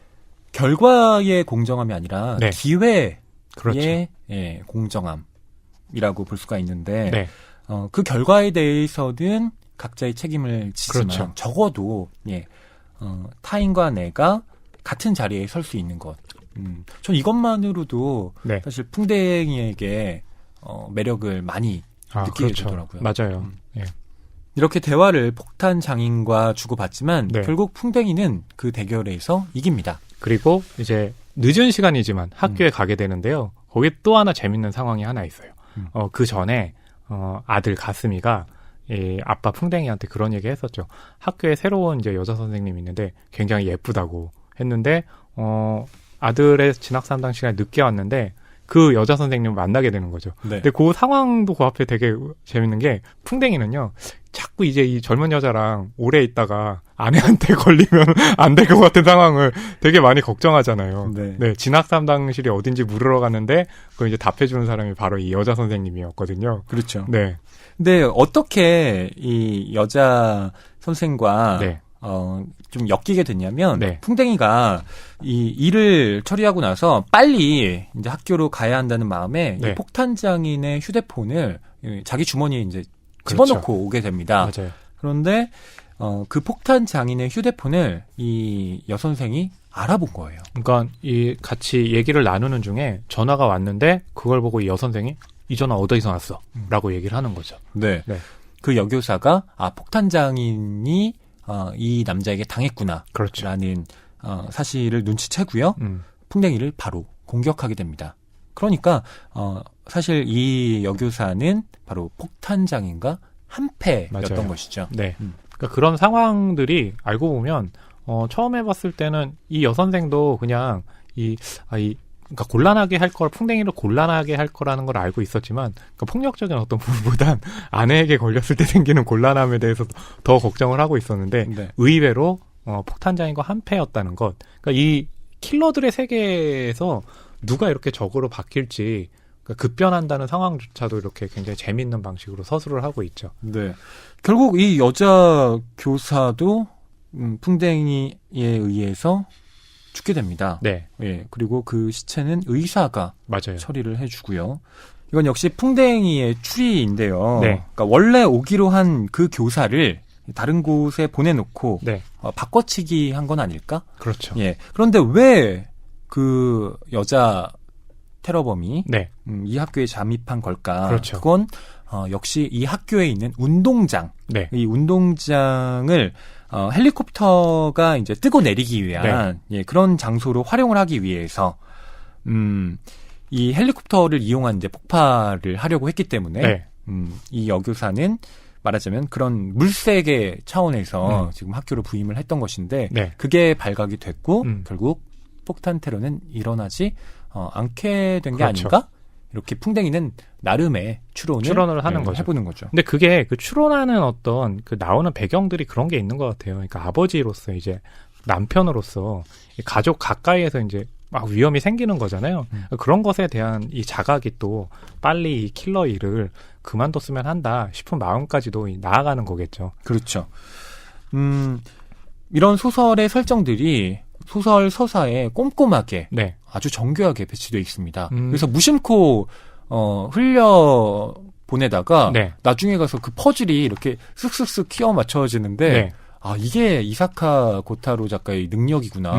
결과의 공정함이 아니라 네. 기회의 그렇죠. 예, 공정함이라고 볼 수가 있는데 네, 그 결과에 대해서는 각자의 책임을 지지만 그렇죠. 적어도 타인과 내가 같은 자리에 설 수 있는 것. 전 이것만으로도 네. 사실 풍뎅이에게 매력을 많이 느끼게 그렇죠. 되더라고요. 맞아요. 예. 이렇게 대화를 폭탄 장인과 주고받지만 네. 결국 풍뎅이는 그 대결에서 이깁니다. 그리고 이제 늦은 시간이지만 학교에 가게 되는데요. 거기 또 하나 재밌는 상황이 하나 있어요. 그 전에 아들 가슴이가 이 아빠 풍뎅이한테 그런 얘기 했었죠. 학교에 새로운 이제 여자 선생님이 있는데 굉장히 예쁘다고 했는데 아들의 진학 상담 시간에 늦게 왔는데 그 여자 선생님을 만나게 되는 거죠. 네. 근데 그 상황도 그 앞에 되게 재밌는 게 풍뎅이는요. 자꾸 이제 이 젊은 여자랑 오래 있다가 아내한테 걸리면 안 될 것 같은 상황을 되게 많이 걱정하잖아요. 네. 진학 상담실이 어딘지 물으러 갔는데 그걸 이제 답해주는 사람이 바로 이 여자 선생님이었거든요. 그렇죠. 네. 근데 어떻게 이 여자 선생과 네. 좀 엮이게 됐냐면 네. 풍뎅이가 이 일을 처리하고 나서 빨리 이제 학교로 가야 한다는 마음에 네. 이 폭탄 장인의 휴대폰을 자기 주머니에 이제 그렇죠. 집어넣고 오게 됩니다. 맞아요. 그런데 그 폭탄 장인의 휴대폰을 이 여선생이 알아본 거예요. 그러니까 이 같이 얘기를 나누는 중에 전화가 왔는데 그걸 보고 이 여선생이 이 전화 어디서 왔어? 라고 얘기를 하는 거죠. 네. 네. 그 여교사가 폭탄 장인이 이 남자에게 당했구나. 그렇죠. 라는 사실을 눈치채고요. 풍뎅이를 바로 공격하게 됩니다. 그러니까 사실 이 여교사는 바로 폭탄 장인과 한패였던 맞아요. 것이죠. 네. 그러니까 그런 상황들이 알고 보면 처음에 봤을 때는 이 여선생도 그냥 그러니까 곤란하게 할 걸, 풍뎅이를 곤란하게 할 거라는 걸 알고 있었지만, 그러니까 폭력적인 어떤 부분보단 아내에게 걸렸을 때 생기는 곤란함에 대해서 더 걱정을 하고 있었는데, 네. 의외로 폭탄장인과 한패였다는 것. 그러니까 이 킬러들의 세계에서 누가 이렇게 적으로 바뀔지, 그러니까 급변한다는 상황조차도 이렇게 굉장히 재밌는 방식으로 서술을 하고 있죠. 네. 결국 이 여자 교사도 풍뎅이에 의해서 죽게 됩니다. 네, 예. 그리고 그 시체는 의사가 맞아요. 처리를 해주고요. 이건 역시 풍뎅이의 추리인데요. 네. 그러니까 원래 오기로 한 그 교사를 다른 곳에 보내놓고 네, 바꿔치기 한 건 아닐까? 그렇죠. 예. 그런데 왜 그 여자 테러범이 네, 이 학교에 잠입한 걸까? 그렇죠. 그건 역시 이 학교에 있는 운동장, 네, 이 운동장을 헬리콥터가 이제 뜨고 내리기 위한 예, 그런 장소로 활용을 하기 위해서 이 헬리콥터를 이용한 이제 폭발을 하려고 했기 때문에 네. 이 여교사는 말하자면 그런 물색의 차원에서 지금 학교로 부임을 했던 것인데 네. 그게 발각이 됐고 결국 폭탄 테러는 일어나지 않게 된 게 그렇죠. 아닌가? 이렇게 풍뎅이는 나름의 추론을 하는 거죠. 해보는 거죠. 근데 그게 그 추론하는 어떤 그 나오는 배경들이 그런 게 있는 것 같아요. 그러니까 아버지로서 이제 남편으로서 이 가족 가까이에서 이제 막 위험이 생기는 거잖아요. 그런 것에 대한 이 자각이 또 빨리 이 킬러 일을 그만뒀으면 한다 싶은 마음까지도 나아가는 거겠죠. 그렇죠. 이런 소설의 설정들이 소설 서사에 꼼꼼하게 네. 아주 정교하게 배치되어 있습니다. 음. 그래서 무심코 흘려 보내다가 네. 나중에 가서 그 퍼즐이 이렇게 쓱쓱쓱 끼워 맞춰지는데 네. 아 이게 이사카 고타로 작가의 능력이구나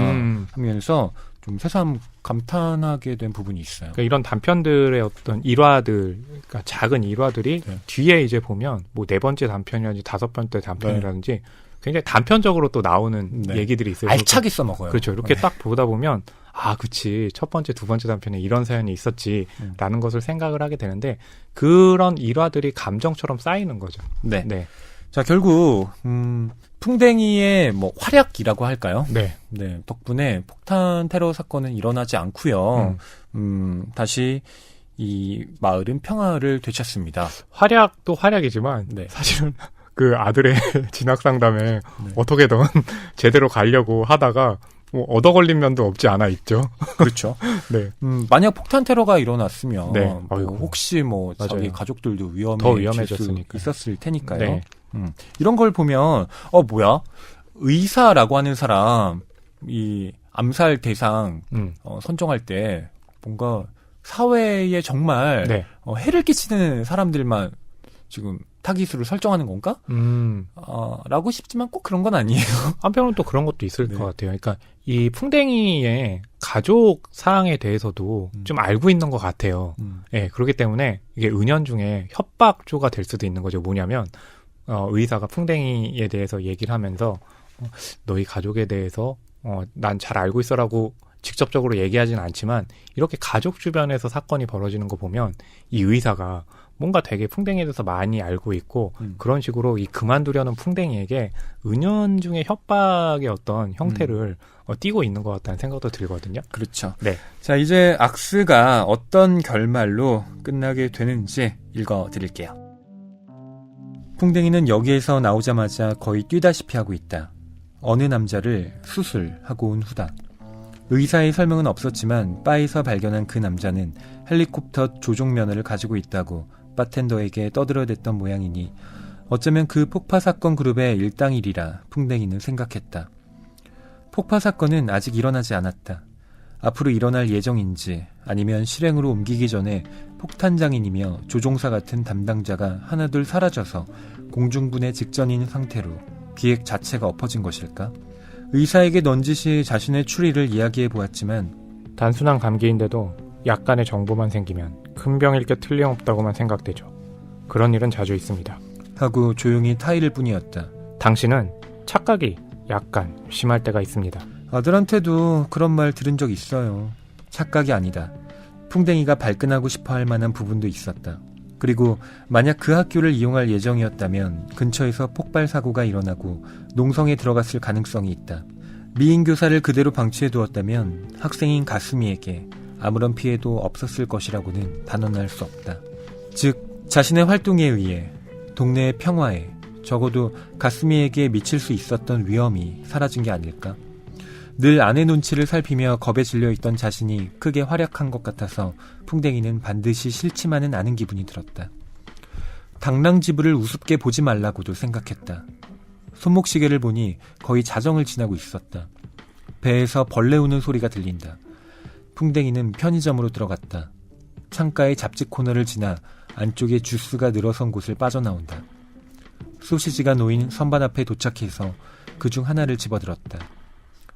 하면서 좀 새삼 감탄하게 된 부분이 있어요. 그러니까 이런 단편들의 어떤 일화들, 그러니까 작은 일화들이 네. 뒤에 이제 보면 뭐 4번째 단편이라든지 5번째 단편이라든지 굉장히 단편적으로 또 나오는 네. 얘기들이 있어요. 알차게 써먹어요. 그렇죠. 이렇게 네. 딱 보다 보면 아, 그치. 첫 번째, 두 번째 단편에 이런 사연이 있었지라는 것을 생각을 하게 되는데 그런 일화들이 감정처럼 쌓이는 거죠. 네. 네. 자 결국 풍뎅이의 뭐 활약이라고 할까요? 네. 네, 덕분에 폭탄 테러 사건은 일어나지 않고요. 다시 이 마을은 평화를 되찾습니다. 활약도 활약이지만 네. 사실은 그 아들의 진학 상담에 어떻게든 제대로 가려고 하다가 뭐 얻어 걸린 면도 없지 않아 있죠. 그렇죠. 네. 만약 폭탄 테러가 일어났으면 네. 뭐 아이고. 혹시 뭐 맞아요. 자기 가족들도 더 위험해질 수 위험해졌으니까요. 있었을 테니까요. 네. 이런 걸 보면 뭐야? 의사라고 하는 사람 이 암살 대상 선정할 때 뭔가 사회에 정말 네. 해를 끼치는 사람들만 지금 타깃으로 설정하는 건가? 라고 싶지만 꼭 그런 건 아니에요. 한편으로는 또 그런 것도 있을 네. 것 같아요. 그러니까 이 풍뎅이의 가족 사항에 대해서도 좀 알고 있는 것 같아요. 예, 그렇기 때문에 이게 은연중에 협박조가 될 수도 있는 거죠. 뭐냐면 의사가 풍뎅이에 대해서 얘기를 하면서 너희 가족에 대해서 난 잘 알고 있어라고 직접적으로 얘기하진 않지만 이렇게 가족 주변에서 사건이 벌어지는 거 보면 이 의사가 뭔가 되게 풍뎅이에 대해서 많이 알고 있고 그런 식으로 이 그만두려는 풍뎅이에게 은연중에 협박의 어떤 형태를 띠고 있는 것 같다는 생각도 들거든요. 그렇죠. 네. 자, 이제 악스가 어떤 결말로 끝나게 되는지 읽어드릴게요. 풍뎅이는 여기에서 나오자마자 거의 뛰다시피 하고 있다. 어느 남자를 수술하고 온 후다. 의사의 설명은 없었지만 바에서 발견한 그 남자는 헬리콥터 조종 면허를 가지고 있다고 바텐더에게 떠들어댔던 모양이니 어쩌면 그 폭파 사건 그룹의 일당이리라 풍뎅이는 생각했다. 폭파 사건은 아직 일어나지 않았다. 앞으로 일어날 예정인지 아니면 실행으로 옮기기 전에 폭탄장인이며 조종사 같은 담당자가 하나둘 사라져서 공중분해 직전인 상태로 기획 자체가 엎어진 것일까? 의사에게 넌지시 자신의 추리를 이야기해 보았지만 단순한 감기인데도 약간의 정보만 생기면 큰 병일 게 틀림없다고만 생각되죠. 그런 일은 자주 있습니다. 하고 조용히 타이를 뿐이었다. 당신은 착각이 약간 심할 때가 있습니다. 아들한테도 그런 말 들은 적 있어요. 착각이 아니다. 풍뎅이가 발끈하고 싶어 할 만한 부분도 있었다. 그리고 만약 그 학교를 이용할 예정이었다면 근처에서 폭발 사고가 일어나고 농성에 들어갔을 가능성이 있다. 미인 교사를 그대로 방치해 두었다면 학생인 가스미에게 아무런 피해도 없었을 것이라고는 단언할 수 없다. 즉 자신의 활동에 의해 동네의 평화에 적어도 가스미에게 미칠 수 있었던 위험이 사라진 게 아닐까? 늘 아내 눈치를 살피며 겁에 질려있던 자신이 크게 활약한 것 같아서 풍뎅이는 반드시 싫지만은 않은 기분이 들었다. 당랑지부를 우습게 보지 말라고도 생각했다. 손목시계를 보니 거의 자정을 지나고 있었다. 배에서 벌레 우는 소리가 들린다. 풍뎅이는 편의점으로 들어갔다. 창가의 잡지 코너를 지나 안쪽에 주스가 늘어선 곳을 빠져나온다. 소시지가 놓인 선반 앞에 도착해서 그중 하나를 집어들었다.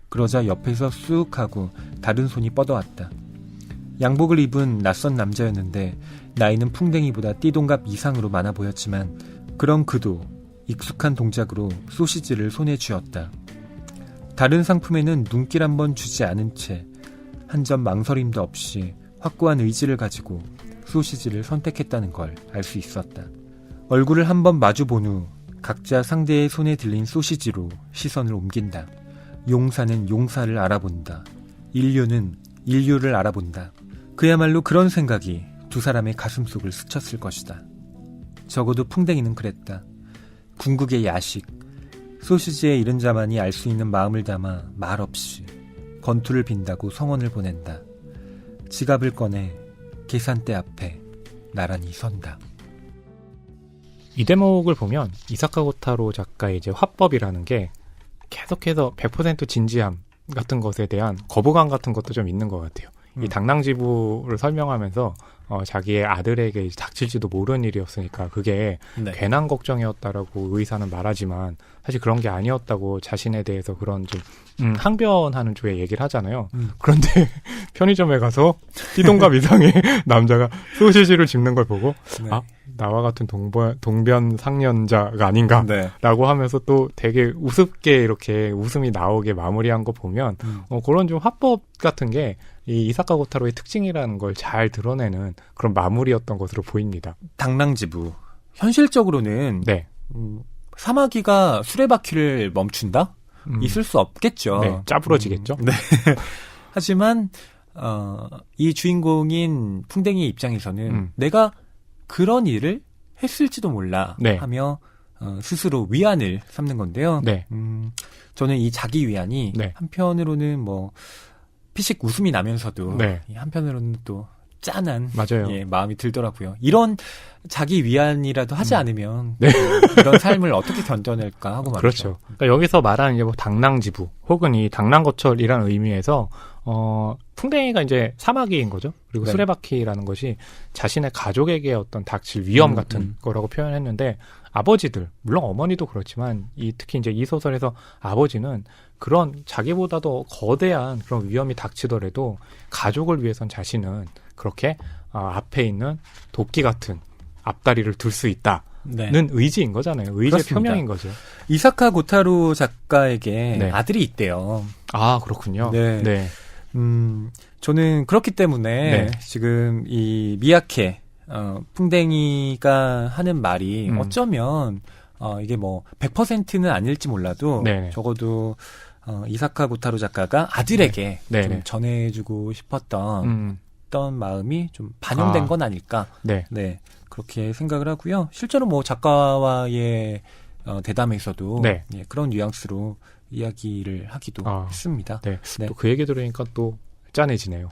그러자 옆에서 쑥 하고 다른 손이 뻗어왔다. 양복을 입은 낯선 남자였는데 나이는 풍뎅이보다 띠동갑 이상으로 많아 보였지만 그런 그도 익숙한 동작으로 소시지를 손에 쥐었다. 다른 상품에는 눈길 한번 주지 않은 채 한 점 망설임도 없이 확고한 의지를 가지고 소시지를 선택했다는 걸 알 수 있었다. 얼굴을 한번 마주본 후 각자 상대의 손에 들린 소시지로 시선을 옮긴다. 용사는 용사를 알아본다. 인류는 인류를 알아본다. 그야말로 그런 생각이 두 사람의 가슴속을 스쳤을 것이다. 적어도 풍뎅이는 그랬다. 궁극의 야식, 소시지에 이른 자만이 알 수 있는 마음을 담아 말없이 건투를 빈다고 성원을 보낸다. 지갑을 꺼내 계산대 앞에 나란히 선다. 이 대목을 보면 이사카 고타로 작가의 이제 화법이라는 게 계속해서 100% 진지함 같은 것에 대한 거부감 같은 것도 좀 있는 것 같아요. 이 당랑지부를 설명하면서 자기의 아들에게 이제 닥칠지도 모르는 일이었으니까 그게 네. 괜한 걱정이었다라고 의사는 말하지만 사실 그런 게 아니었다고 자신에 대해서 그런 좀 항변하는 쪽에 얘기를 하잖아요. 그런데 편의점에 가서 띠동갑 이상의 남자가 소시지를 집는 걸 보고 네. 아 나와 같은 동변 상련자가 아닌가라고 네. 하면서 또 되게 우습게 이렇게 웃음이 나오게 마무리한 거 보면 그런 좀 화법 같은 게 이 이사카 고타로의 특징이라는 걸 잘 드러내는 그런 마무리였던 것으로 보입니다. 당랑지부. 현실적으로는 네. 사마귀가 수레바퀴를 멈춘다? 있을 수 없겠죠. 네, 짜부러지겠죠. 네. 하지만 이 주인공인 풍뎅이 입장에서는 내가 그런 일을 했을지도 몰라 네. 하며 스스로 위안을 삼는 건데요. 네. 저는 이 자기 위안이 네. 한편으로는 뭐 피식 웃음이 나면서도 네. 한편으로는 또 짠한 맞아요. 예, 마음이 들더라고요. 이런 자기 위안이라도 하지 않으면 네. 이런 삶을 어떻게 견뎌낼까 하고 말이죠. 그렇죠. 그러니까 여기서 말하는 이제 뭐 당랑지부 혹은 이 당랑거철이라는 의미에서 풍뎅이가 이제 사마귀인 거죠. 그리고 네. 수레바퀴라는 것이 자신의 가족에게 어떤 닥칠 위험 같은 거라고 표현했는데 아버지들, 물론 어머니도 그렇지만 특히 이제 이 소설에서 아버지는 그런 자기보다도 거대한 그런 위험이 닥치더라도 가족을 위해선 자신은 그렇게 앞에 있는 도끼 같은 앞다리를 둘 수 있다는 네. 의지인 거잖아요. 의지의 그렇습니다. 표명인 거죠. 이사카 고타로 작가에게 네. 아들이 있대요. 아, 그렇군요. 네. 네. 저는 그렇기 때문에 네. 지금 이 미야케 풍뎅이가 하는 말이 어쩌면 이게 뭐 100%는 아닐지 몰라도 네네. 적어도 이사카 고타로 작가가 아들에게 네. 좀 네네. 전해주고 싶었던 마음이 좀 반영된 건 아닐까. 네. 네, 그렇게 생각을 하고요. 실제로 뭐 작가와의 대담에서도 네. 예, 그런 뉘앙스로 이야기를 하기도 했습니다. 네. 네. 또 그 얘기 들으니까 또 짠해지네요.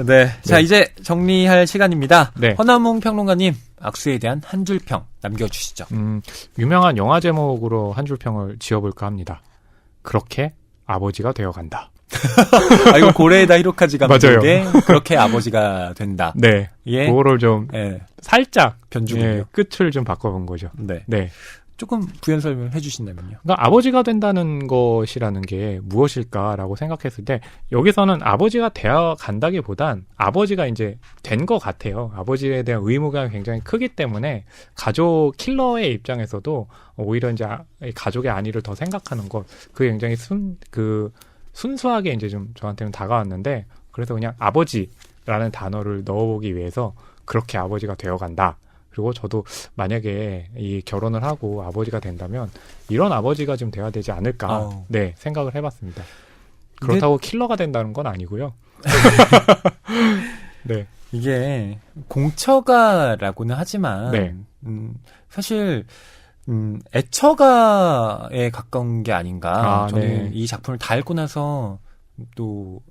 네. 자, 이제 정리할 시간입니다. 네. 허남웅 평론가님, 악수에 대한 한 줄 평 남겨주시죠. 유명한 영화 제목으로 한 줄 평을 지어볼까 합니다. 그렇게 아버지가 되어간다. 아, 이거 고레에다 히로카즈 감독의 맞아요. 그렇게 아버지가 된다. 네. 예. 그거를 좀 예. 살짝 변주군요. 예, 끝을 좀 바꿔본 거죠. 네. 네. 조금 부연 설명을 해주신다면요. 그러니까 아버지가 된다는 것이라는 게 무엇일까라고 생각했을 때 여기서는 아버지가 되어 간다기보단 아버지가 이제 된 것 같아요. 아버지에 대한 의무가 굉장히 크기 때문에 가족 킬러의 입장에서도 오히려 이제 가족의 안위를 더 생각하는 것, 그게 굉장히 순수하게 이제 좀 저한테는 다가왔는데, 그래서 그냥 아버지라는 단어를 넣어보기 위해서 그렇게 아버지가 되어간다. 그리고 저도 만약에 이 결혼을 하고 아버지가 된다면 이런 아버지가 좀 돼야 되지 않을까, 네, 생각을 해봤습니다. 그렇다고 킬러가 된다는 건 아니고요. 네. 이게 공처가라고는 하지만 네. 사실 애처가에 가까운 게 아닌가. 저는 네. 이 작품을 다 읽고 나서 또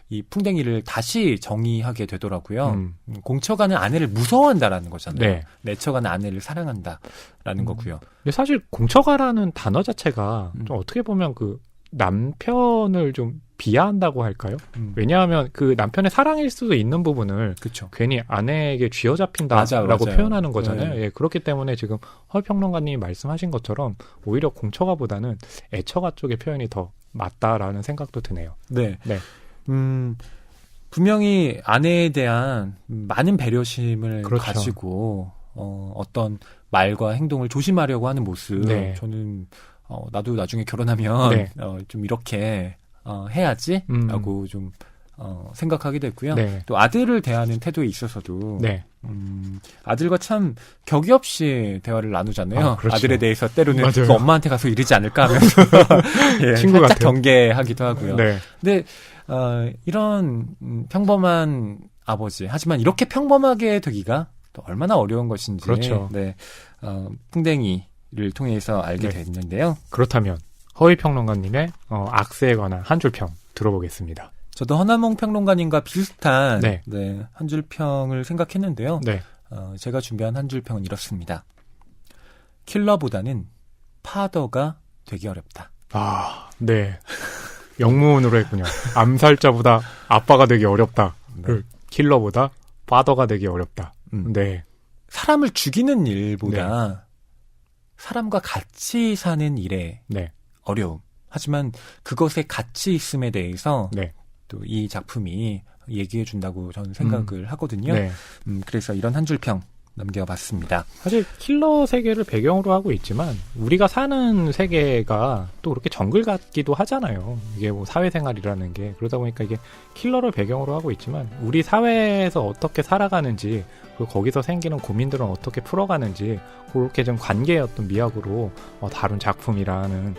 이 풍뎅이를 다시 정의하게 되더라고요. 공처가는 아내를 무서워한다라는 거잖아요. 네. 애처가는 아내를 사랑한다라는 거고요. 근데 사실 공처가라는 단어 자체가 좀 어떻게 보면 그 남편을 좀 비하한다고 할까요? 왜냐하면 그 남편의 사랑일 수도 있는 부분을 그렇죠. 괜히 아내에게 쥐어잡힌다라고 맞아요. 표현하는 거잖아요. 네. 예, 그렇기 때문에 지금 허평론가님이 말씀하신 것처럼 오히려 공처가보다는 애처가 쪽의 표현이 더 맞다라는 생각도 드네요. 네. 네. 분명히 아내에 대한 많은 배려심을 그렇죠. 가지고 어떤 말과 행동을 조심하려고 하는 모습. 네. 저는 나도 나중에 결혼하면 네. 좀 이렇게 해야지라고 좀 생각하게 됐고요. 네. 또 아들을 대하는 태도에 있어서도 네. 아들과 참 격이 없이 대화를 나누잖아요. 그렇죠. 아들에 대해서 때로는 맞아요. 그 엄마한테 가서 이러지 않을까 하면서 예, 친구 살짝 같아요. 경계하기도 하고요. 네. 근데 이런 평범한 아버지, 하지만 이렇게 평범하게 되기가 또 얼마나 어려운 것인지 그렇죠. 네, 풍뎅이를 통해서 알게 네. 됐는데요. 그렇다면 허위평론가님의 악세에 관한 한 줄 평 들어보겠습니다. 저도 허남몽 평론가님과 비슷한 네. 한 줄 평을 생각했는데요. 네. 제가 준비한 한 줄 평은 이렇습니다. 킬러보다는 파더가 되기 어렵다. 아, 네. 영문으로 했군요. 암살자보다 아빠가 되기 어렵다. 네. 킬러보다 파더가 되기 어렵다. 네. 사람을 죽이는 일보다 사람과 같이 사는 일에 네. 어려움. 하지만 그것에 가치 있음에 대해서 네. 또 이 작품이 얘기해 준다고 저는 생각을 하거든요. 네. 그래서 이런 한 줄 평 남겨봤습니다. 사실 킬러 세계를 배경으로 하고 있지만 우리가 사는 세계가 또 그렇게 정글 같기도 하잖아요. 이게 뭐 사회생활이라는 게 그러다 보니까 이게 킬러를 배경으로 하고 있지만 우리 사회에서 어떻게 살아가는지 그리고 거기서 생기는 고민들은 어떻게 풀어가는지 그렇게 좀 관계의 어떤 미학으로 다룬 작품이라는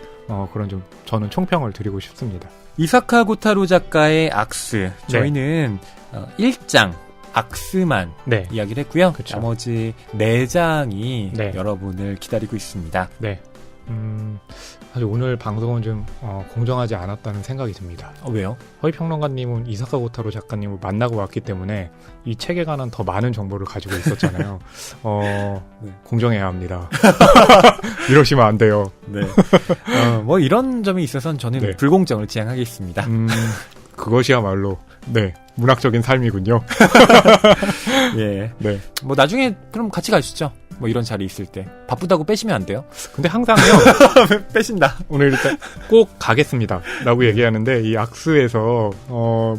그런 좀 저는 총평을 드리고 싶습니다. 이사카 고타로 작가의 악스. 저희는 1장 악스만 네. 이야기를 했고요. 그쵸. 나머지 4장이 네. 여러분을 기다리고 있습니다. 네. 사실 오늘 방송은 좀 공정하지 않았다는 생각이 듭니다. 왜요? 허위평론가님은 이사카 고타로 작가님을 만나고 왔기 때문에 이 책에 관한 더 많은 정보를 가지고 있었잖아요. 네. 공정해야 합니다. 이러시면 안 돼요. 네. 뭐 이런 점에 있어서는 저는 네. 불공정을 지향하겠습니다. 그것이야말로 네 문학적인 삶이군요. 예. 네. 뭐 나중에 그럼 같이 가시죠. 뭐 이런 자리 있을 때 바쁘다고 빼시면 안 돼요. 근데 항상요 빼신다. 오늘 일단 꼭 가겠습니다라고 얘기하는데 이 악수에서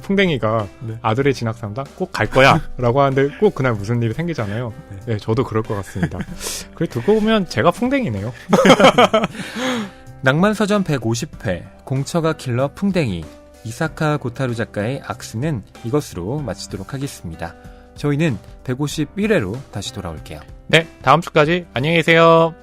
풍뎅이가 네. 아들의 진학상담 꼭 갈 거야라고 하는데 꼭 그날 무슨 일이 생기잖아요. 네, 저도 그럴 것 같습니다. 그래 두고 보면 제가 풍뎅이네요. 낭만서점 150회 공처가 킬러 풍뎅이 이사카 고타루 작가의 악스는 이것으로 마치도록 하겠습니다. 저희는 151회로 다시 돌아올게요. 네, 다음 주까지 안녕히 계세요.